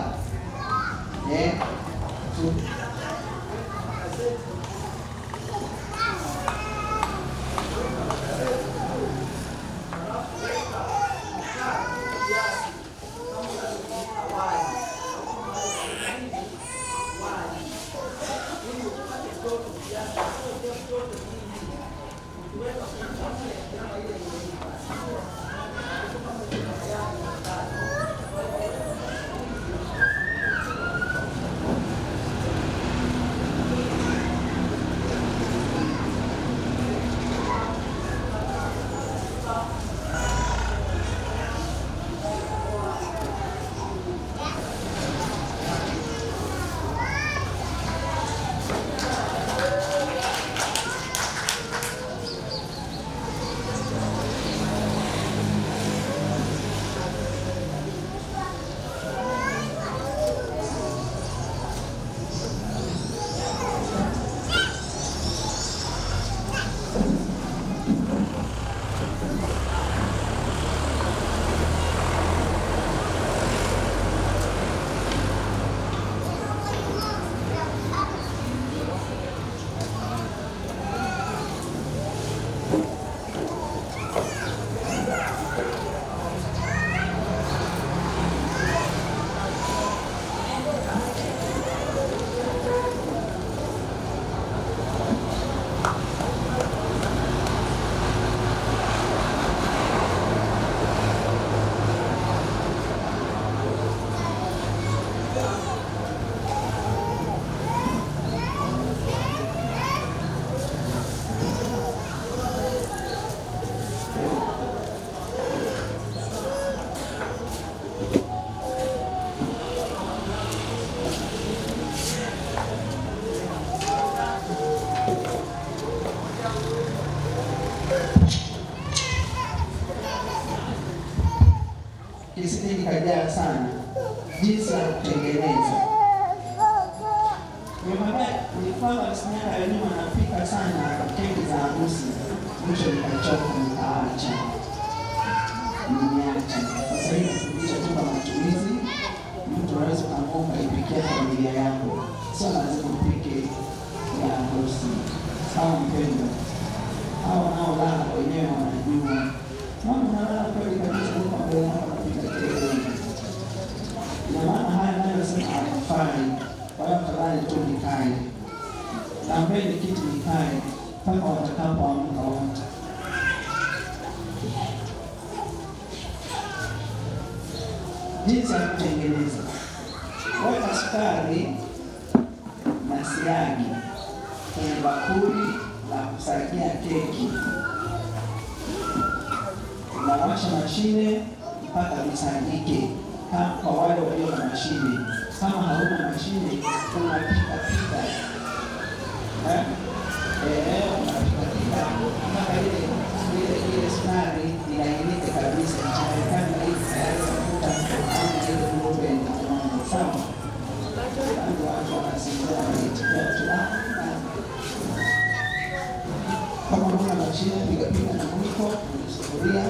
Kisije kikajaa sana jinsi ya kutengeneza. Nilikuwa miaka ya nyuma napika sana keki za harusi, mwisho nikachoka nikaacha. Sasa hivi nafundisha tu kwa matumizi, mtu anaweza kuamua ukaipikia familia yako, sio lazima upike ya harusi. Sawa mpendwa, hao nao lala wenyewe wanajua. Mama nalala kweli kabisa kwa mbele hapa napika keki. Na maana haya nayo sasa hayafai. Kwa hiyo tafadhali tu nikae. Tambeni kiti nikae mpaka watakapoamka wote. Jinsi ya kutengeneza. Weka sukari na siagi kwenye bakuli la kusagia keki. Unawasha mashine mpaka visagike. Kwa wale walio na mashine, kama hauna mashine unapika pika. Unapika mpaka ile sukari inaingia kabisa, changanya hivi tayari kufuta au ile ngombe. Sawa. chini, piga na mwiko kwenye sufuria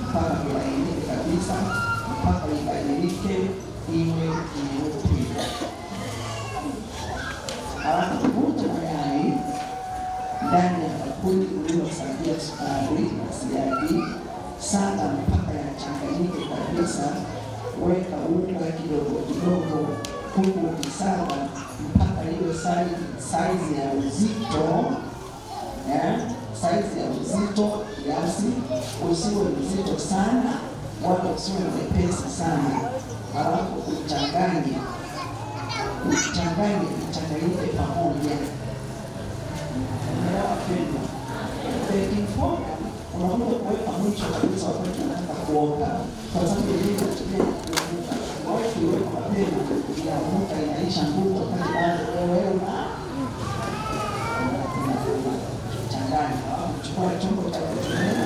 mpaka ilainike kabisa, mpaka ibadilike iwe nyeupe. Halafu vuta mayai ndani ya bakuli ulilosagia sukari na siagi, saga mpaka yachanganyike kabisa. Weka unga kidogo kidogo, huku ukisaga mpaka iwe saizi ya uzito, saizi ya uzito kiasi. Usiwe mzito sana wala usiwe mwepesi sana. Halafu uchanganye vichanganyike pamoja. Baking powder unakuja kuweka mwisho kabisa wakati unataka kuoka, kwa sababu ile inatumia kuoka. Ukiweka mapema inamuka, inaisha nguvu wakati bado wewe unachanganya. Chukua chombo cha kuchomea,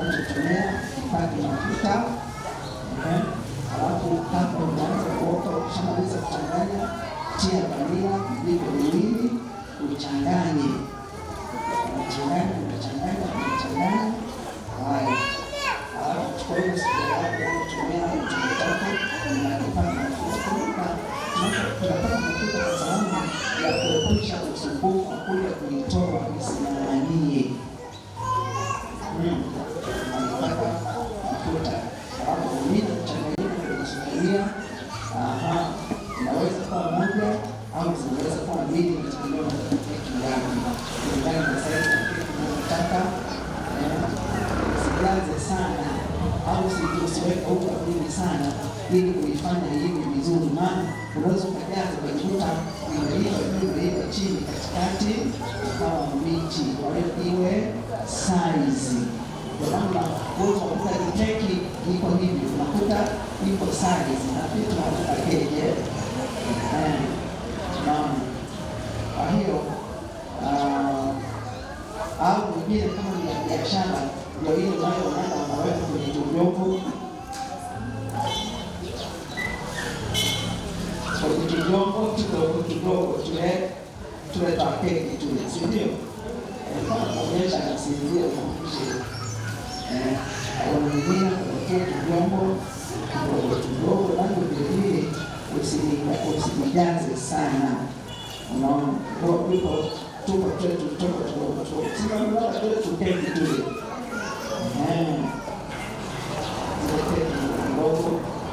unachochomea kipaki mafuta, halafu hapo unaanza kuoka. Ukishamaliza kuchanganya, tia vanila vijiko viwili, uchanganye. Unachanganya. Haya. Halafu chukua ile sufuria yako unayotumia unakipaka mafuta. Tunapaka mafuta kwa sababu ya kuepusha usumbufu kule kuitoa isimamanie. Unapaka mafuta. Halafu umina mchanganyiko kwenye sufuria. Inaweza kuwa moja au zinaweza kuwa mbili, kutegemea na keki yako. Kulingana na size ya keki unayotaka. Usijaze sana au usiweke unga mwingi sana ili kuifanya iwe vizuri, maana unaweza ukajaza ukajikuta imeiva chini, katikati kama mbichi. Kwa hiyo iwe size. Kwa maana uwezo wa kuta keki iko hivi, unakuta iko size na pia tunakuta keki. Kwa hiyo au mwingine kama ni ya biashara, ndio hiyo nayo unaweka kwenye vyombo. Kwenye vyombo kidogo tuleta keki tule, si ndio? Kama kuonyesha kasinzia unakushe. Unaingia kwenye keki vyombo kidogo, bado vile usijaze sana. Unaona? Kwa hiyo tuko sina mlala tu keki tule.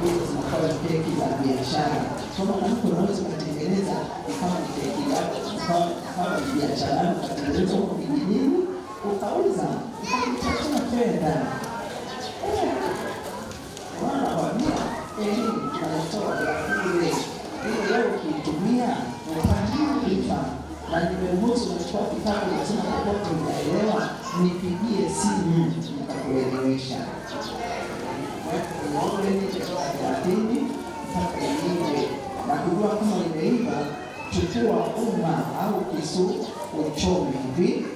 Hizo zinakuwa keki za biashara. Kama mtu unaweza kutengeneza kama keki yako, kama biashara ukatengeneza kwa kijijini, ukauza, ukapata fedha. Wana wabia elimu tunatoa ile leo ukitumia unapata kifa. Na nimeruhusu nachukua kitabu nasema popote unaelewa, nipigie simu nitakuelewesha. Unaona ni kutoka 30 mpaka iwe. Na kujua kama imeiva, chukua uma au kisu uchome hivi.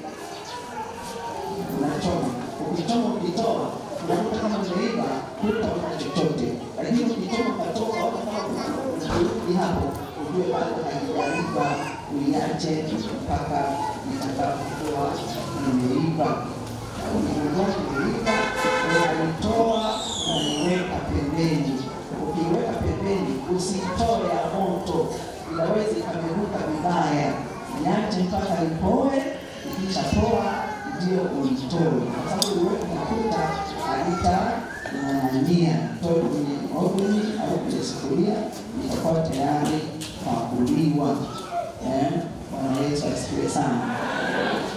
Unachoma. Ukichoma ukitoa, unakuta kama imeiva, hutaona chochote. Lakini ukichoma ukatoka au kama unarudi hapo, ujue bado haijaiva, uiache mpaka itakapokuwa imeiva. Ukijua imeiva, unaitoa na niweka pembeni. Ukiweka pembeni, usitoe ya moto, inaweza ikameruka vibaya. Niache mpaka ipoe, ikishapoa ndio uitoe, kwa sababu uweke mafuta halitaning'inia. Toe kwenye oveni au kwenye sufuria, itakuwa tayari kwa kuliwa. Bwana Yesu asifiwe sana.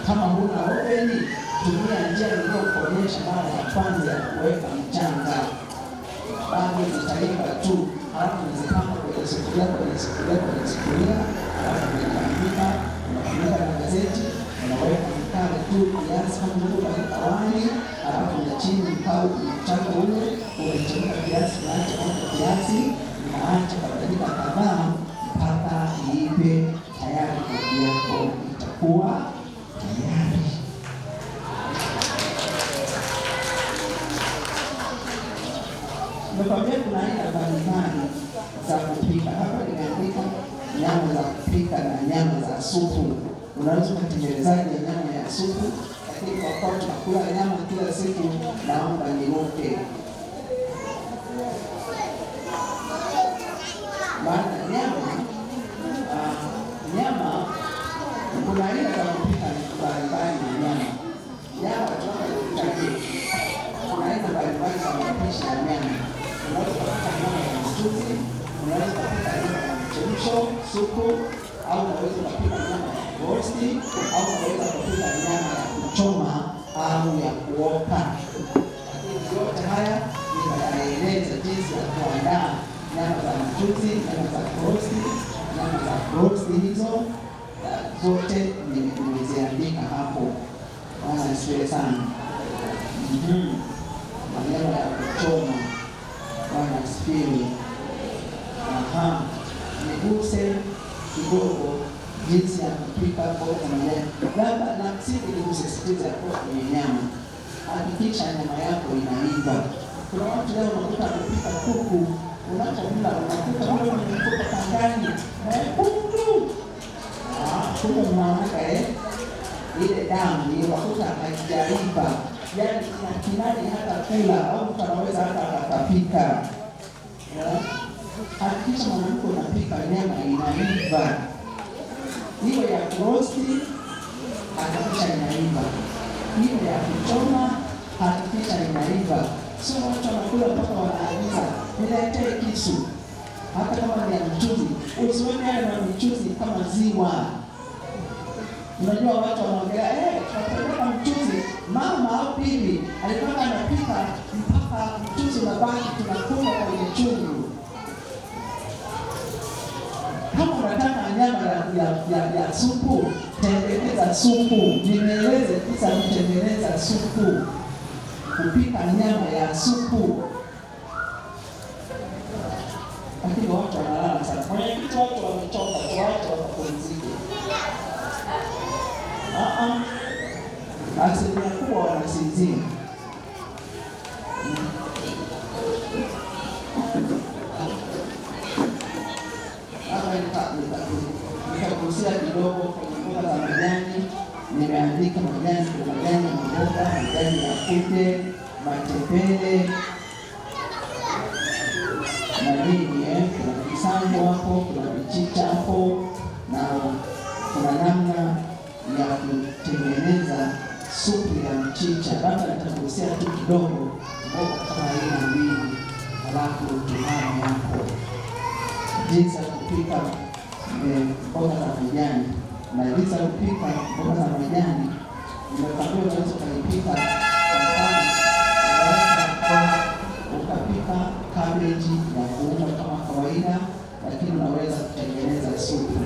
Kama huna oveni, tumia njia niliyokuonyesha mara ya kwanza ya kuweka mchanga. Bado utaiva tu, halafu unazipanga kwenye sufuria, halafu unafunika na gazeti, unaweka mkate tu kiasi kama unavyoweka wali, halafu na chini au mchanga ule unachemka kiasi, unaacha kwa dakika kadhaa mpaka iive tayari. Keki yako itakuwa tayari. Nimekwambia kuna aina mbalimbali za kupika. Hapa nimeandika nyama za kupika na nyama za supu. Unaweza kutengenezaje nyama ya supu? lakini kwa kuwa tunakula nyama kila siku, naomba niruke. Maana nyama kuna aina za kupika mbalimbali na nyama. Nyama tunapika kuna aina mbalimbali za mapishi ya nyama. Unaweza kupika nyama ya mchuzi, unaweza kupika nyama ya mchemsho, supu, au unaweza kupika nyama ya rosti, au unaweza kupika nyama ya kuchoma au ya kuoka. Yote haya ninaeleza jinsi ya kuandaa nyama za mchuzi, nyama za rosti, nyama za rosti hizo zote nimeziandika hapo. Bwana asifiwe sana. Nyama ya kuchoma. Bwana asifiwe. Niguse kidogo jinsi ya kupika mboga za majani. Labda na sisi nikusisitiza kwa kwenye nyama. Hakikisha nyama yako inaiva. Kuna watu leo unakuta kupika kuku, unapomla unakuta ule mfupa kangani. Kuku mnaonaka ile damu ile wakuta haijaiva. Yaani kinani hata kula au mtu anaweza hata akapika. Hakikisha mwanamke unapika nyama inaiva. Hiyo ya rosti hakikisha inaiva. Hiyo ya kuchoma hakikisha inaiva. Sio watu wanakula mpaka wanaagiza niletee kisu. Hata kama ni ya mchuzi, usiweke na mchuzi kama ziwa. Unajua watu wanaongelea tunapeleka mchuzi, mama au bibi alikuwa anapika mpaka mchuzi unabaki tunakula kwenye chungu. Kama unataka nyama ya supu, tengeneza supu. Nimeeleza kisa kutengeneza supu. Kupika nyama ya supu. Lakini watu wanalala sana. Kwenye kitu watu wamechoka, watu wakapumzike. Asilimia kubwa wanasinzia. Nitakugusia kidogo kwenye mboga za majani. Nimeandika majani, kuna majani ya mboga, majani ya kunde, matembele na nini, kuna kisamvu hapo, kuna michicha hapo, na kuna namna ya kutengeneza supu ya mchicha. Labda nitakugusia tu kidogo mboga kama aina mbili, halafu tuhame hapo jinsi ya kupika mboga za majani. Na jinsi ya kupika mboga za majani nimekuambia unaweza kuipika ukapika kabeji ya kuuma kama kawaida, lakini unaweza kutengeneza supu.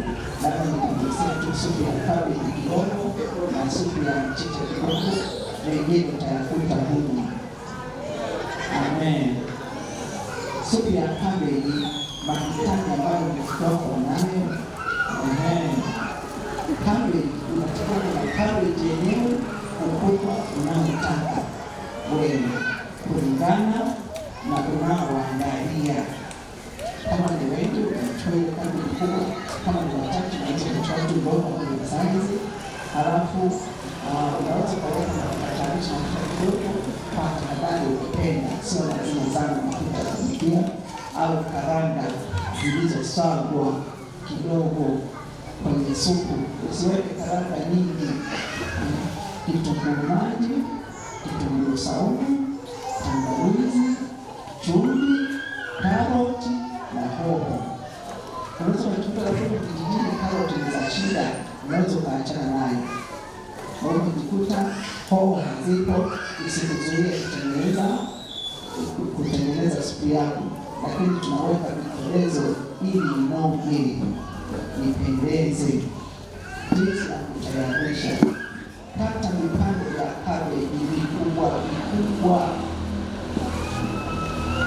Labda nikugusia tu supu ya kabeji kidogo na supu ya mchicha kidogo, mengine utayakuta humu. Amen. Supu ya kabeji, mahitaji ambayo umetoka nayo. Kabeji unatokana na kabeji yenyewe, ukubwa unaotaka wewe kulingana na unaoangalia. Kama ni wengi utachukua ile kabeji kubwa, kama ni watatu utachukua tu ndogo kwenye size. Halafu unaweza kuweka na kutayarisha mafuta kidogo kwa kadri ukipenda, sio lazima sana mafuta ya kupikia, au karanga zilizosagwa kidogo kwenye supu. Usiweke karanga nyingi. Kitunguu maji, kitunguu saumu, tangawizi, chumvi, karoti na hoho. Unaweza kuchukua lakini kijijini karoti ni za shida, unaweza ukaachana nayo. Au ukikuta hoho hazipo, usikuzuie kutengeneza supu yako, lakini tunaweka vikolezo ili inoge, ipendeze. Jinsi ya kutayarisha: kata vipande vya kabeji vikubwa,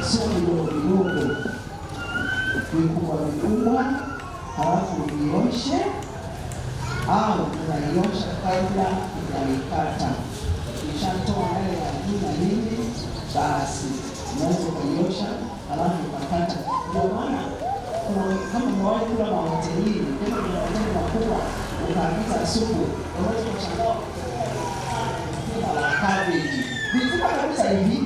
sio vidogo vidogo, vikubwa. Halafu vioshe, au unaiosha kabla hujaikata. Ukishatoa yale ya juu na nini, basi unaweza ukaiosha, halafu ukakata. Ndio maana kama umewahi kula mahotelini, kama ni mahoteli makubwa, ukaagiza supu, unaweza kushangaa cabbage. Vilikuwa kabisa hivi.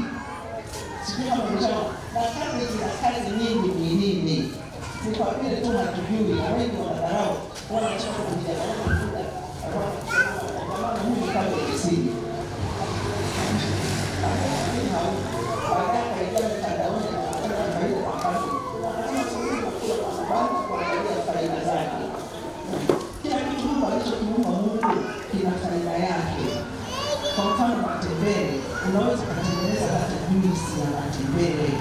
Sikuwa mmoja na cabbage na kazi nyingi ni nini? Ni kwa vile tu hatujui na wengi wanadharau. Wanachukua kujadiliana muda. Kama mimi cabbage sisi. Kila kitu Mungu alichokiumba Mungu kina faida yake. Kwa mfano matembele, unaweza kutengeneza hata juisi ya matembele.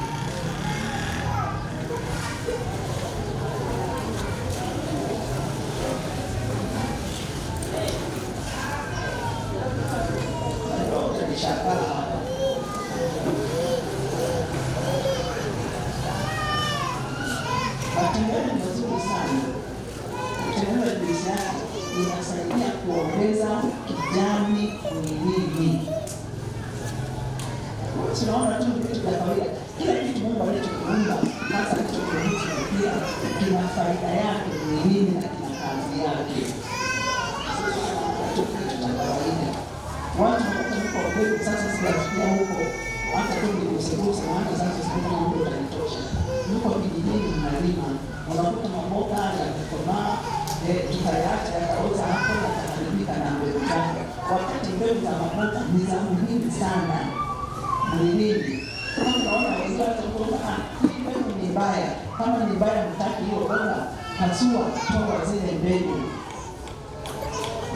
Matembele ni mazuri sana. Kutengeneza juisi yake inasaidia kuongeza kijani mwilini. Tunaona tu vitu vya kawaida. Kila kitu Mungu alichokiumba, hasa alichokiumba pia kina faida yake mwilini na kina kazi yake. Kitu cha kawaida. Watu wanataka kwa sasa sijafikia huko. Hata tu nikusiguse maana sasa sikuwa mambo yanatosha. Yuko kijijini mnalima, unakuta maboga yanakomaa, tutayaacha yakaoza hapo na kuharibika na mbegu zake. Wakati mbegu za maboga ni za muhimu sana mwilini. Kama unaona wengine watakuona hii mbegu ni mbaya, kama ni mbaya mtaki hiyo boga, hasua toa zile mbegu.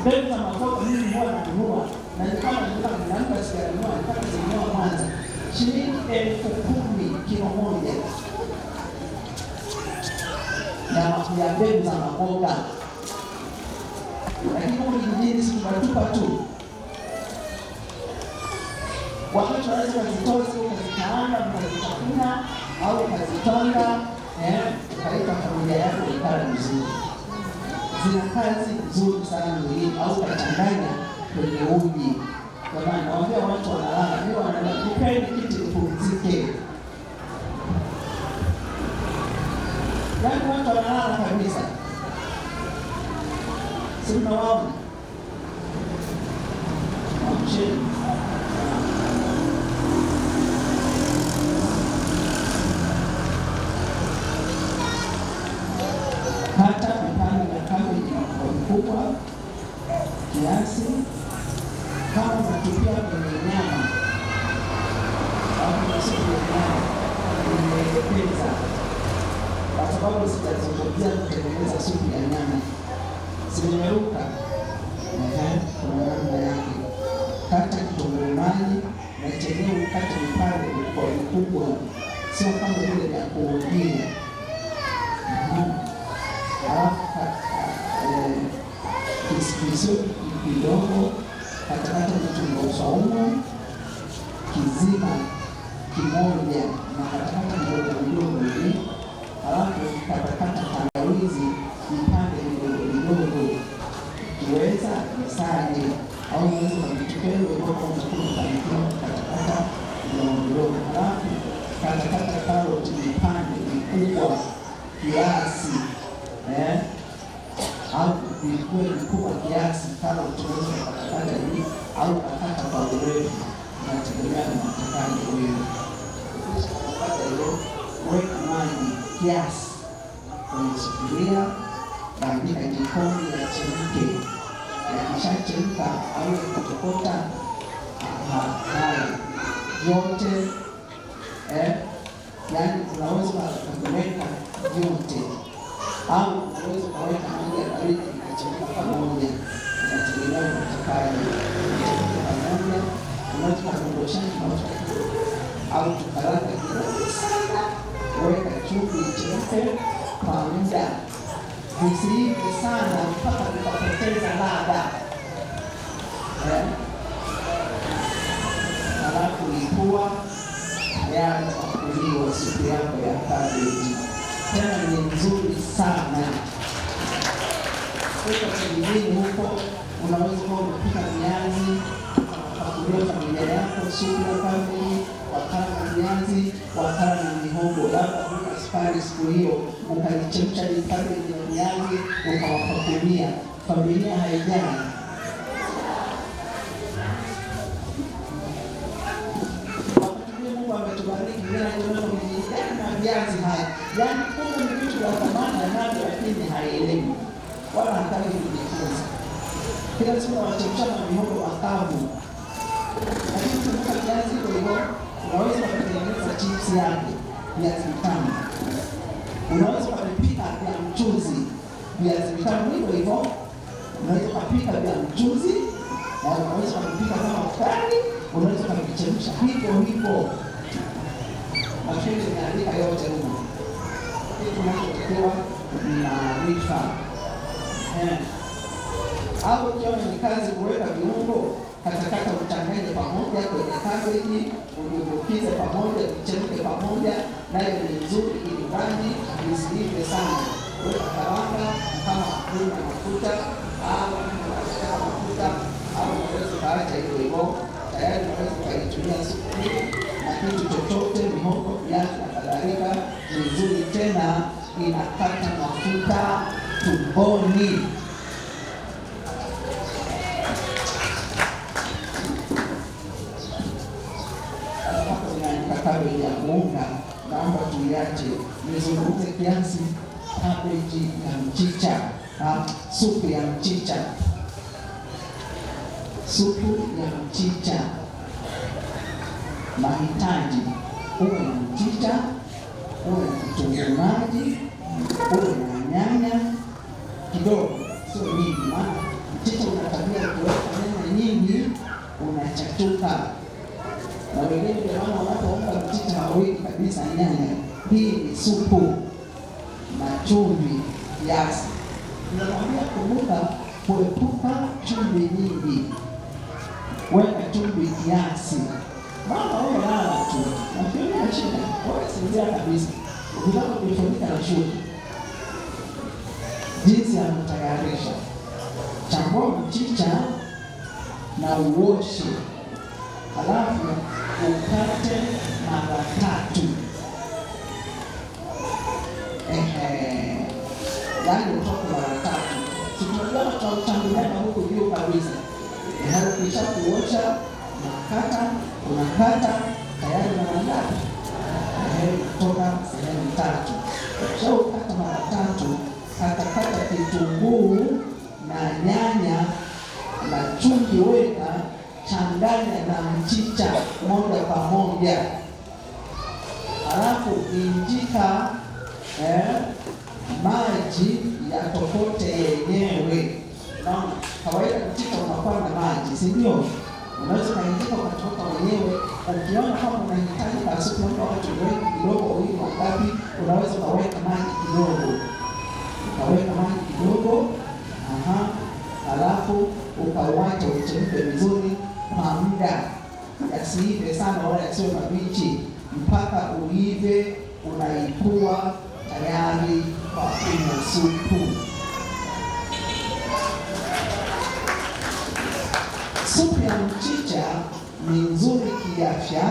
Mbegu za maboga mimi huwa nanunua na nilikuwa ninaanza sikanunua mpaka zinunua kwanza shilingi 10,000 kilo moja ya mbegu za maboga. Lakini huko kijijini si tunatupa tu. Wakati wanaweza kuzitoa ukazikaanga, ukazitafuna au ukazitonga, ukaleta familia yako ikala vizuri. Zina kazi nzuri sana mwilini, au ukachanganya kwenye uji. Jamani, nawaambia watu wanalala, ndio wanalala, nipeni kiti nipumzike. Yaani watu wanalala kabisa. Si mnawaona? Amsheni. Hata vipande vya kabeji vikubwa kiasi, kama unatupia kwenye nyama au kwenye supu ya nyama, kwenye pizza, kwa sababu sitazungumzia kutengeneza supu ya nyama. Zimeruka kuna namna yake. Kata kitunguu maji na chenyewe kata vipande vikubwa, sio kama vile vya kuogia. Kisukisuku kidogo, katakata vitunguu saumu kizima kimoja na katakata vidogo hivi. Halafu katakata tangawizi vipande vidogo. Kiweza misali au unaweza kuchukua kwa katakata vidogo. Halafu katakata karoti vipande vikubwa kiasi, au vilikuwa vikubwa kiasi kama tunaweza kukatakata hivi au kukata kwa urefu, inategemea na mtakaji wewe. Ukishakata hiyo, weka maji kiasi kwenye sufuria, bandika jikoni yachemke. Yakishachemka au kutokota haya yote, yaani unaweza kuweka yote au unaweza kuweka moja baridi ikachemka pamoja, inategemea na mtakaji pamoja. Unaweza kuondosha au tukaranga kidogo sana, weka chumvi ichemke kwa muda, visiive sana mpaka vikapoteza ladha. Halafu lipua tayari kwa kuliwa supu yako ya kabeji. Tena ni nzuri sana. Huko kijijini huko unaweza kuwa unapika viazi, ukakulia familia yako supu ya kabeji, wakala na viazi, wakala na mihogo, labda kuna sukari siku hiyo, ukalichemsha kabeji na viazi, ukawapakulia familia haijana. lakini haielewi wala hataki kujifunza. Kila siku wanachemshana mihogo makavu, lakini kumbuka viazi hivyo unaweza kutengeneza chips yake, viazi vitamu. Unaweza kupika vya mchuzi, viazi vitamu hivyo. Unaweza kupika vya mchuzi, na unaweza kupika kama ugali, unaweza kuvichemsha hivyo. Mashine inaandika yote huko. Hii tunachotakiwa ni maarifa. Au ukiona ni kazi kuweka viungo, katakata uchanganye pamoja kwenye kabeji, udumbukize pamoja, vichemke pamoja, nayo ni nzuri ili rangi isiive sana. Weka karanga kama kuna mafuta au unataka mafuta au unaweza kaacha hivyo. Tayari unaweza kuitumia supu hii na kitu chochote, mihogo, viazi na kadhalika. Ni nzuri tena, inakata mafuta tumboni. Kabeji ya kuunga, naomba tuiache. Nizungumze kiasi kabeji ya mchicha, supu ya mchicha. Supu ya mchicha, mahitaji: uwe na mchicha, uwe na kitunguu maji, uwe na nyanya kidogo, sio nyingi, maana mchicha una tabia kuweka nyanya nyingi unachachuka. Na wengine jamani wanapoomba mchicha hawaweki kabisa nyanya. Hii ni supu na chumvi kiasi. Tunakwambia kumbuka kuepuka chumvi nyingi. Weka chumvi kiasi. Mama wewe lala tu. Nafikiria shida. Wewe sinzia kabisa. Ukitaka kujifunika na shuka. Jinsi ya kutayarisha: chambua mchicha na uoshe. Halafu ukate mara 3. Yaani utoke mara 3. Tunajua tutachanganya huko juu kabisa. Kisha kuosha, unakata tayari mara ngapi? Kutoka sehemu 3. Kisha ukata mara 3, kata kitunguu na nyanya na chumvi, weka changanya na mchicha moja kwa moja. Halafu injika maji yatokote yenyewe. Naona kawaida mchicha unakuwa na maji, si ndio? Unaweza kainjika ukatoka wenyewe. Ukiona kama unahitaji kasupu kwa watu wengi kidogo, ili wangapi, unaweza kaweka maji kidogo. Ukaweka maji kidogo. Halafu ukauacha uchemke vizuri kwa muda, yasiive sana wala yasiwe mabichi, mpaka uive. Unaipua tayari kwa kunywa supu. Supu ya mchicha ni nzuri kiafya,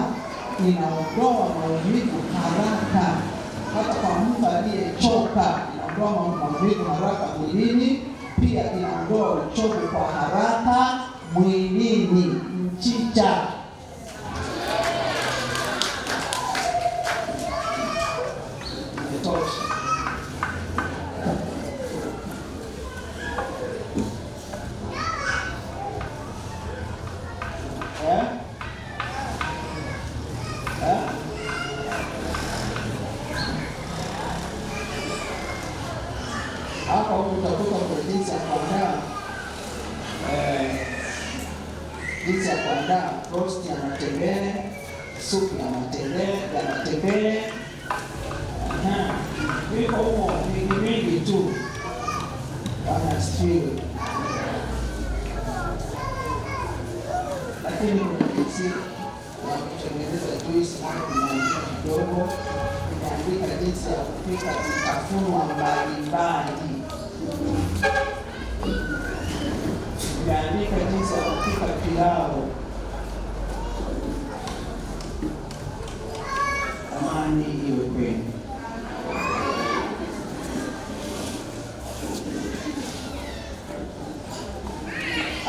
inaondoa maumivu haraka, hata kwa mtu aliyechoka inaondoa maumivu haraka mwilini. Pia inaondoa uchovu kwa haraka mwilini. Mchicha imetosha. Hapa utakuta jinsi ya kuandaa roast ya matembele, supu ya matembele. Viko humo mingi tu. Bwana asifiwe. Lakini kuna jinsi ya kutengeneza juice kidogo. Inaandika jinsi ya kupika vitafunwa mbalimbali. Inaandika jinsi ya kupika pilau. Amani iwe kwenu.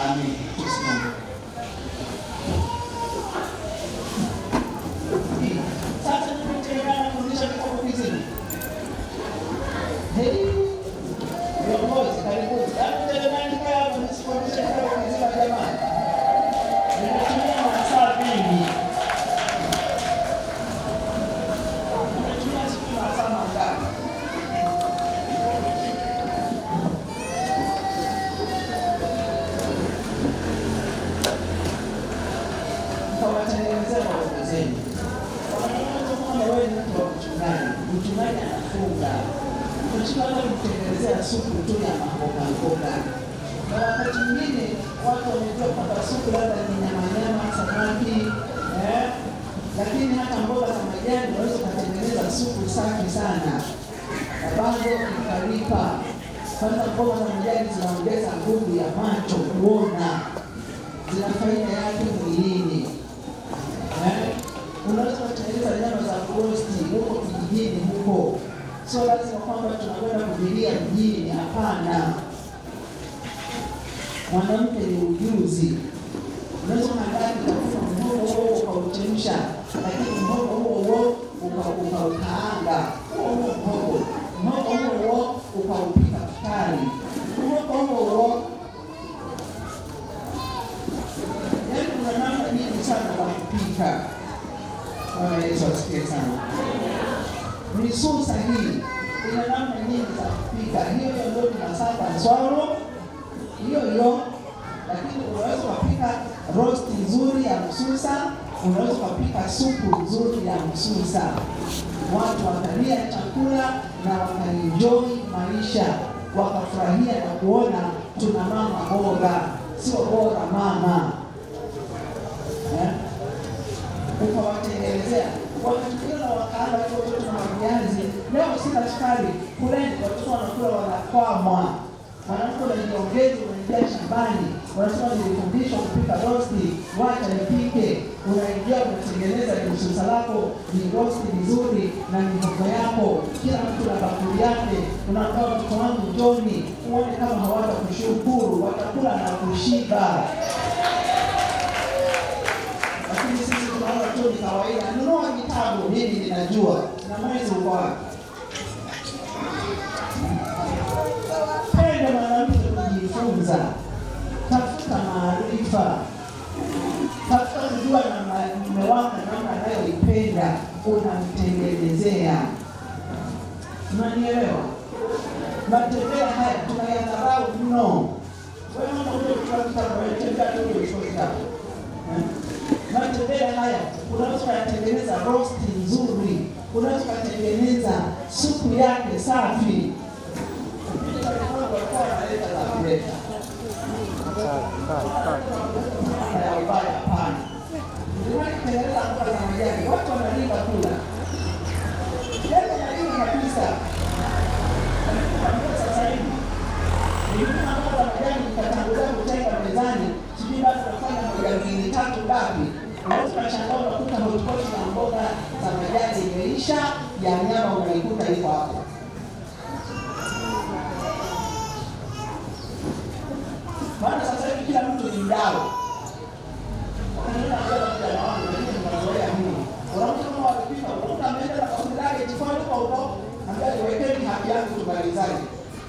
Amen. Sasa nimekuja kufundisha kwa kizini. Viongozi karibuni. Jamani kaya mnisifundishe kwa kizima jamani. Nimetumia masaa mengi. Nimetumia siku masaa mangapi? Mkawatengenezea mawazo zenu. Kama wewe ni mtu wa mchungaji anafunga. Tunataka kutengenezea supu tu ya mboga. Na wakati mwingine watu wamejua kwamba supu labda ni nyama, samaki, lakini hata mboga za majani unaweza kutengeneza supu safi sana. Na bado ikalipa. Kwanza mboga za majani zinaongeza nguvu ya macho kuona. Zina faida yake mwilini. Unaweza kutengeneza nyama za rosti huko kijijini huko. Sio lazima kwamba tunakwenda kujilia mjini, hapana. Mwanamke ni ujuzi. Unaweza kuandaa mhogo huo ukauchemsha, lakini mhogo huo ukaukaanga. Mhogo huo ukaupika futari. Mhogo huo yaani kuna namna nyingi sana za kupika. Bwana Yesu asifiwe sana. Misusa hii ina namna nyingi za kupika. Hiyo ndio tunasaka swaro. Hiyo lakini unaweza kupika roast nzuri ya msusa, unaweza kupika supu nzuri ya msusa. Watu wakalia chakula na wakaenjoy maisha, wakafurahia na kuona tuna mama bora, sio bora mama. Ukawatengenezea wakati wakaanza kutoka na viazi. Leo sina sukari, kuleni watoto wanakula wanakwama. Mwanamke anajiongeza unaingia shambani, wanasema nilifundishwa kupika rosti, wacha nipike. Unaingia unatengeneza msusa lako, ni rosti nzuri na ni mboga yako. Kila mtu na bakuli yake. Unakaa watoto wangu njoni, uone kama hawata kushukuru, watakula na kushiba. Lakini sisi tunaona tu ni kawaida. Nunua kitabu, mimi ninajua. Na mwezi uko wapi? Penda mwanamke kujifunza. Tafuta maarifa. Tafuta kujua na mume wako namna anayoipenda, unamtengenezea. Unanielewa? Matembea haya tunayadharau mno. Wewe unakuja kutafuta tembea tu ulichokuta. Matembea haya unaweza kutengeneza roast nzuri, unaweza kutengeneza supu yake safi. Watu wanalima kula. Yeye analima kabisa. Sasa hivi nilikuwa naomba majani nikatangulia kutenga mezani. Sijui bado nafanya moja mbili tatu ngapi. Unaweza kushangaa unakuta hotpot na mboga za majani imeisha, ya nyama unaikuta iko hapo. Maana sasa hivi kila mtu ni mdau.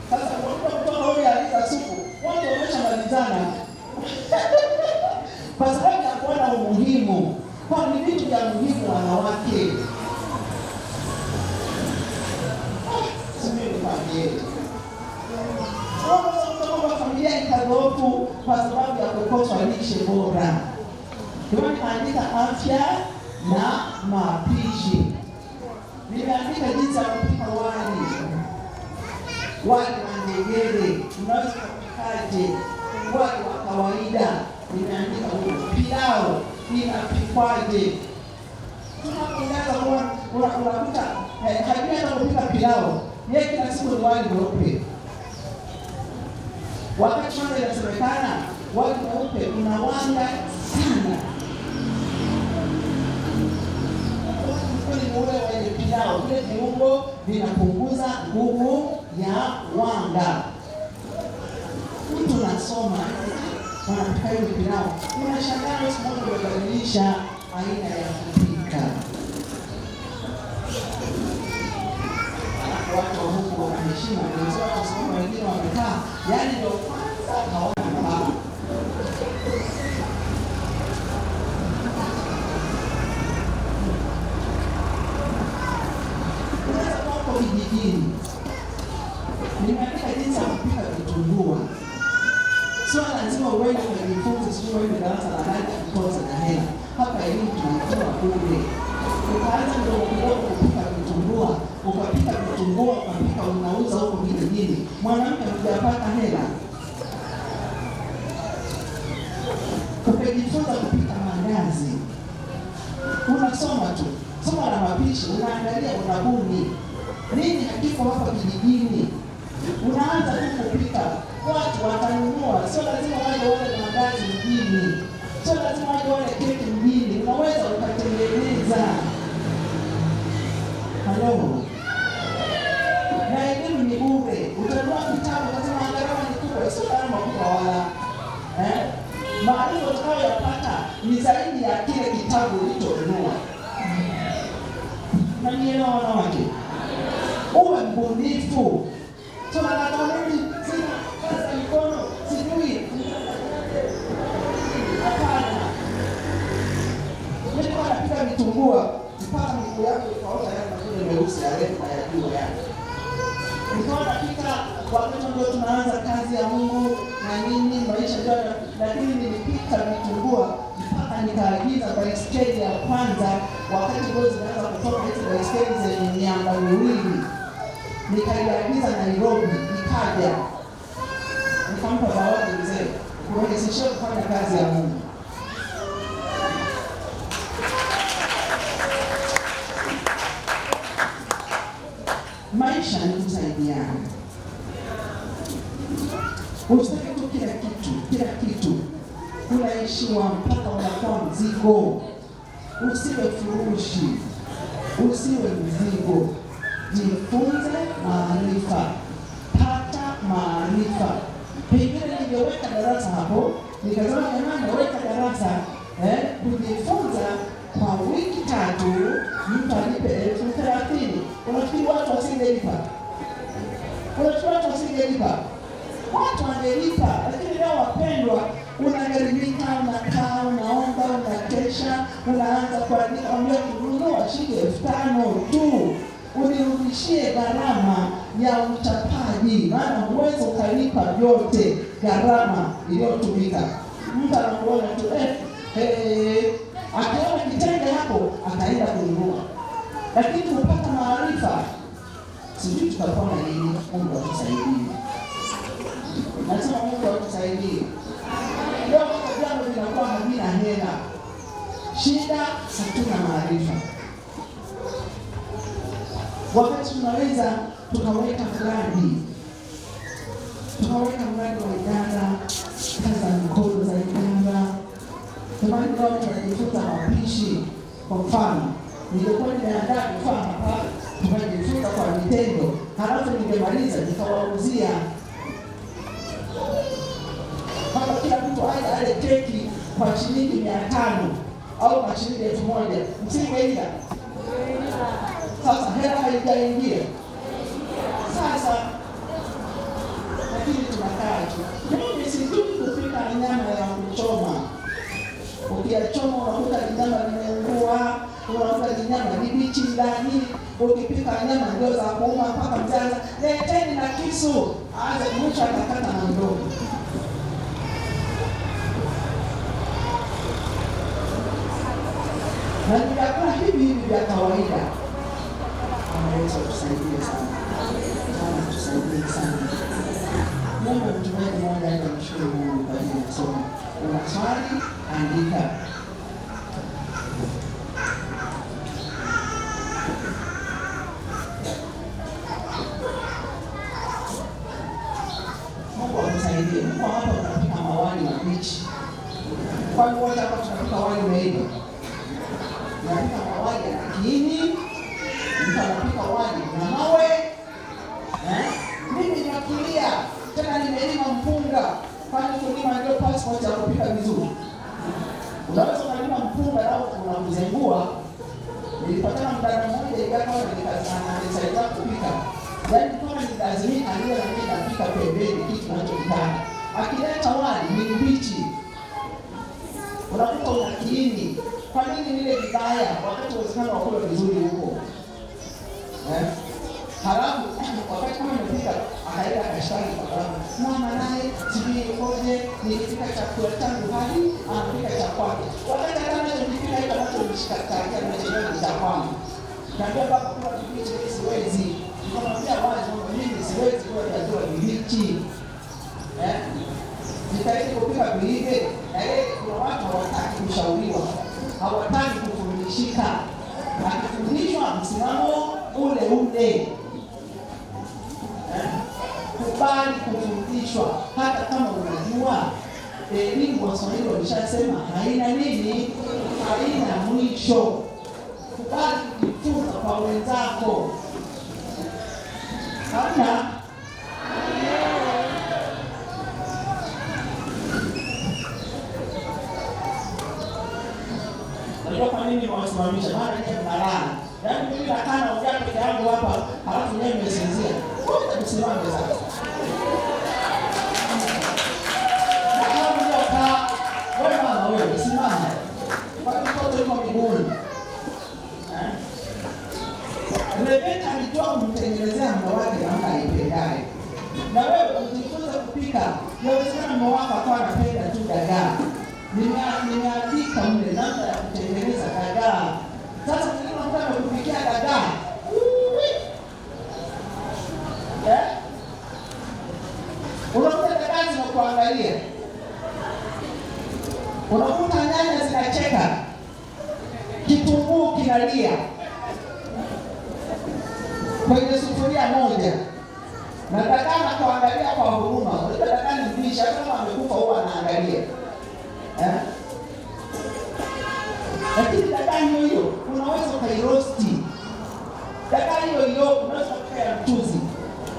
Sasa kutoka huyu alika supu, watu wameshamalizana. Kwa sababu ya kuona umuhimu, kwa ni vitu vya muhimu wanawake. Sisi ni familia itadhoofu kwa sababu ya kukosa lishe bora. Nimeandika afya na mapishi. Nimeandika jinsi ya kupika wali wa njegere, unaweza kupikaje? Wali wa kawaida, nimeandika pilau inapikwaje. Tunapoanza unakuta hajui hata kupika pilau, yeye kila siku ni wali mweupe. Wakati mmoja inasemekana wali mweupe unawanga sana. Ule wenye pilau, vile viungo vinapunguza nguvu ya wanga. Mtu nasoma wanapika hiyo pilau, unashangaa siku moja kubadilisha aina ya kupika. Watu wa huku wanaishi heshima. Nilikuwa kusoma wengine wamekaa, yaani ndio kwanza kaona hapa. Unaweza kuwa vijijini. Nimeandika jinsi ya kupika vitumbua. Sio lazima uende kujifunza, sio uende darasa la nani kukosa na hela. Hapa elimu tunatoa bure. Ukaanza ndio kidogo kupika vitumbua, ukapika vitumbua, ukapika unauza huko vijijini. Mwanamke hujapata hela. Ukajifunza kupika mandazi. Unasoma tu. Soma la mapishi, unaangalia unabuni. Nini hakiko hapa kijijini? Unaanza tu kupika, watu watanunua. Sio lazima waje wale mandazi mjini, sio lazima waje wale keki mjini. Unaweza ukatengeneza. Halo, na elimu ni bure. Utanunua kitabu kasema gharama ni kubwa, sio gharama kubwa wala maarifa utakayoyapata ni zaidi ya kile kitabu ulichonunua. Unanielewa wanawake? Uwe mbunifu. Sio nataka mimi sina kazi mikono, sijui. Hapana. Nilikuwa napika vitumbua, mpaka miguu yangu ikaota yale mafuta meusi ya refu ya juu yake. Nilikuwa napika wakati ndio tunaanza kazi ya Mungu na nini maisha jana, lakini nilipika vitumbua mpaka nikaagiza baiskeli ya kwanza wakati ndio zinaanza kutoka hizo baiskeli zenye miamba miwili. Nikaiagiza Nairobi, ikaja. Nikampa zawadi mzee, kurahisishia kufanya kazi ya Mungu. Maisha ni kusaidiana. Usitake tu kila kitu. Unaishiwa mpaka unakuwa mzigo. Usiwe furushi. Usiwe mzigo. Jifunze maarifa. Pata maarifa. Pengine ningeweka darasa hapo, nikasema jamani naweka darasa kujifunza kwa wiki 3, mtu alipe 30,000. Unafikiri watu wasingelipa? Watu wangelipa, lakini leo wapendwa, unagharimika, unakaa, unaomba, unakesha, unaanza kuandika, kununua shilingi 5,000 tu. Unirudishie gharama ya uchapaji, maana huwezi ukalipa yote gharama iliyotumika. Mtu anakuona tu akiona kitenge hapo ataenda kununua, lakini kupata maarifa, sijui tutapona nini. Mungu atusaidie. Nasema Mungu atusaidie. Leo jambo linakuwa havina hela, shida hatuna maarifa. Wakati tunaweza tukaweka mradi wa idara, kazi za mikono za idara. Tumani leo tunajifunza mapishi. Kwa mfano, nilikuwa nimeandaa kufaa hapa, tunajifunza kwa vitendo. Halafu ningemaliza nikawauzia. Kama kila mtu ale keki kwa shilingi 500 au kwa shilingi 1,000, msingeenda. Sasa hela haijaingia. Sasa lakini tunakaa tu. Mimi sijui kupika nyama ya kuchoma. Ukiachoma unakuta nyama imeungua, unakuta nyama ni bichi ndani. Ukipika nyama ndio za kuuma mpaka mzaza, leteni na kisu. Aanze mwisho atakata na mdomo. Na vyakula hivi vya kawaida. Yesu tusaidie sana. Bwana tusaidie sana. Mungu mtumaini mmoja anamshukuru Mungu kwa ajili ya somo. Una swali, andika. Mungu atusaidie. Mungu hapa tunapika mawali mabichi. Kwa nini wote hapa tunapika wali umeiva? Tunapika mawali ya kiini. Tunapika wali na mawe. Mimi ninakulia tena nimelima mpunga. Kwani kulima ndio passport ya kupika vizuri. Unaweza kulima mpunga au unakuzengua. Nilipatana mdada mmoja ikaka nikasaidia kupika. Yaani kama ni lazima aliye na mimi napika pembeni kitu anachotaka. Akileta wali ni mbichi. Unakuta una kiini. Kwa nini nile vibaya wakati uwezekano wa kula vizuri huko? Halafu wakati kama nimepika akaenda kashtaki kwa sababu mama naye sijui koje nilipika chakula changu hadi anapika cha kwake. Wakati kama nilipika ile ambacho nilishikataa na chenyewe cha kwangu. Na ndio baba kwa kibichi siwezi. Nikamwambia wazi kwamba mimi siwezi kula chakula kibichi. Nitaenda kupika vile na yeye kuna watu hawataki kushauriwa. Hawataki kufundishika. Akifundishwa msimamo ule ule. Kubali kufundishwa hata kama unajua elimu Waswahili walishasema haina nini? Haina mwisho. Kubali kujifunza kwa wenzako. Hamna ndio kwa nini wasimamisha? Maana ni balaa. Yaani mimi nakaa naongea peke yangu hapa, halafu yeye amesinzia. Usimame sasa. Kama unataka wewe mama wewe usimame. Kwa mtoto yuko miguuni. Rebeka alijua kumtengenezea mume wake namna aipendaye. Na wewe ujifunze kupika. Yawezekana mume wako akawa anapenda tu dagaa. Nimeandika mle namna ya kutengeneza dagaa. Sasa unakuta kupikia dagaa. Unakuta dagaa zinakuangalia. Unakuta nyanya zinacheka. Kitunguu kinalia. Kwenye sufuria moja. Na dagaa anakuangalia kwa huruma. Unajua dagaa ni mbichi, kama amekufa huwa anaangalia. Lakini dagaa hiyo unaweza ukairosti. Dagaa hiyo unaweza kupika ya mchuzi.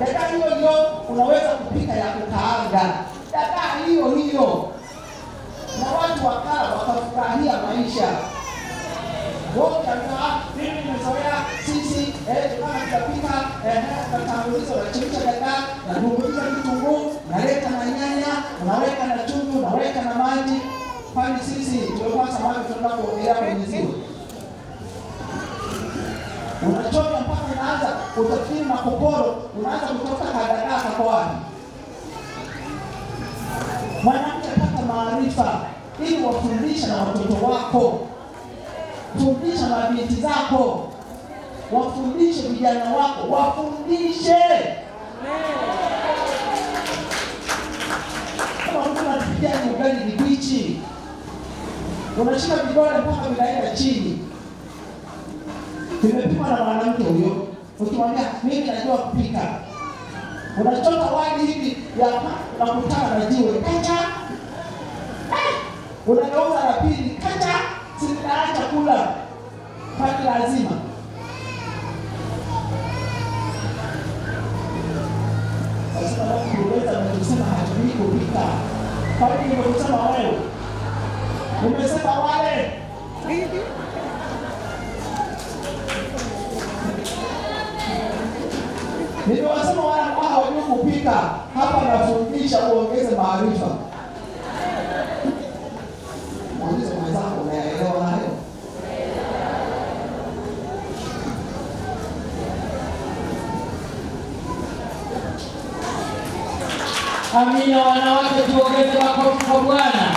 Dagaa hiyo unaweza kupika ya kukaanga. Dagaa hiyo na watu wakala wakafurahia maisha. Wote kama mimi nimezoea sisi kama tutapika tunatanguliza tunachemsha dagaa na kuongeza kitunguu, naleta na nyanya, unaweka na chumvi, unaweka na maji. Kwani sisi tulikuwa samaki tunapoelea kwenye ziwa. Unachota mpaka unaanza utafikiri makoporo, unaanza kutoka kadagaa kwa wapi? Mwanamke pata maarifa ili wafundisha na watoto wako. Fundisha mabinti zako. Wafundishe vijana wako, wafundishe. Kama mtu anapikia ugali ni bichi. Unashika vidole mpaka vinaenda chini. Tumepikwa na mwanamke huyo. Ukimwambia mimi najua kupika. Unachota wali hivi ya unakutana na jiwe. Kacha. Unageuza la pili. Kacha. Sina chakula. Kwani lazima. Sasa na kueleza na kusema hajui kupika. Kwani nimesema wewe. Umesema wale. Nimewasema wale ambao hawajui kupika. Hapa nafundisha uongeze maarifa. Muulize mwenzako unaelewa hayo? Amina, wanawake tuongeze makofi kwa Bwana.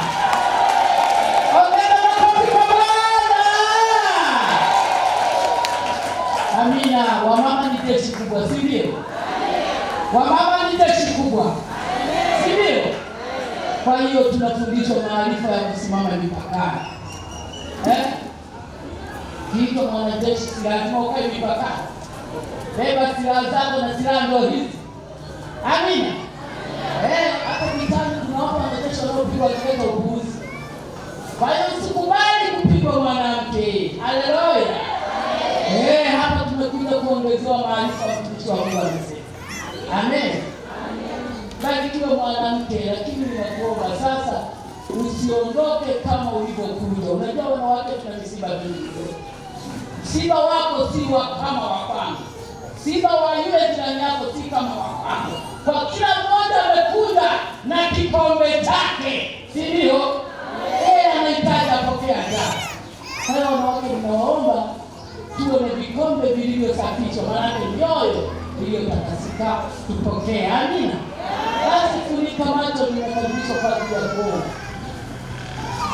Amina, wamama ni jeshi kubwa, si ndio? Wamama ni jeshi kubwa, si ndio? Kwa hiyo tunafundishwa maarifa ya kusimama mipakani. Kiitwa mwanajeshi si lazima ukae mipakani. Beba silaha zako na silaha ndio hizi. Amina. Hata kitani tunawapa wanajeshi wanaopigwa wakileta upuuzi. Kwa hiyo usikubali kupigwa mwanamke. Haleluya. Hapa tumekuja kuongezewa maarifa mtumishi wa Mungu amesema. Amen. Barikiwe mwanamke, lakini ninakuomba sasa usiondoke kama ulivyokuja. Unajua wanawake tuna misiba mingi. Msiba wako si wa kama wa kwanza. Msiba wa yule jirani yako si kama wako. Kwa kila mmoja amekuja na kikombe chake, si ndio? Yeye anahitaji apokea jana. Kwa hiyo wanawake, tunawaomba tuwe na vikombe vilivyosafishwa, maana mioyo iliyotakasika tupokee. Amina. Basi funika macho, tumekaribishwa kwa ajili ya kuomba.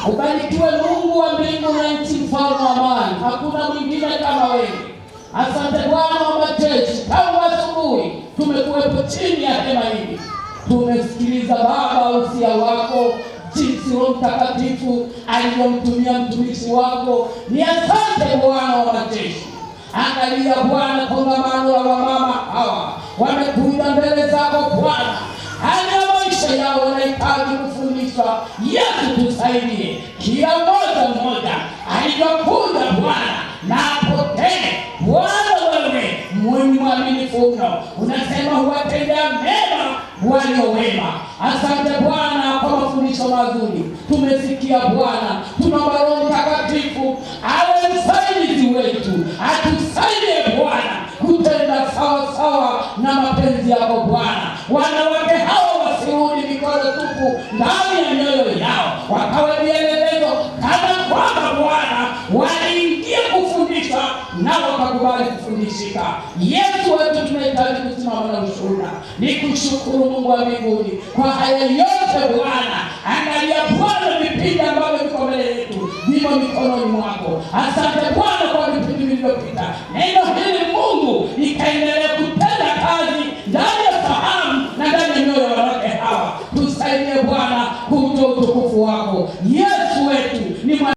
Ubarikiwe Mungu wa mbingu na nchi, mfalme wa amani. Hakuna mwingine kama wewe. Asante Bwana wa majeshi, tangu asubuhi tumekuwepo chini ya hema hili. Tumesikiliza Baba usia wako, jinsi Roho Mtakatifu aliyomtumia mtumishi wako. Ni asante Bwana wa majeshi. Angalia Bwana kongamano la wamama hawa wamekuja mbele zako Bwana. Hali ya maisha yao wanahitaji kufundishwa. Yesu tusaidie, kila mmoja alivyokuja Bwana na apokee. Bwana wewe mwenye mwaminifu mno, unasema huwatendea mema walio wema. Asante Bwana kwa mafundisho mazuri tumesikia Bwana. Tunaomba Roho Mtakatifu awe msaidizi wetu, atusaidie Bwana kutenda sawa sawa na mapenzi yako Bwana. Wanawake hao wasirudi mikono tupu ndani ya mioyo yao, wakawe vielelezo kana kwamba Bwana waliingia kufundishwa na wakakubali kufundishika. Yesu wetu, tunahitaji kusimama na ushuhuda. Nikushukuru Mungu wa mbinguni kwa haya yote Bwana. Angalia Bwana vipindi ambavyo viko mbele yetu vimo mikononi mwako. Asante Bwana kwa vipindi vilivyopita. Neno hili Mungu ikaendelea kutenda kazi ndani ya fahamu na ndani ya mioyo ya wanawake hawa. Tusaidie Bwana kutoa utukufu wako.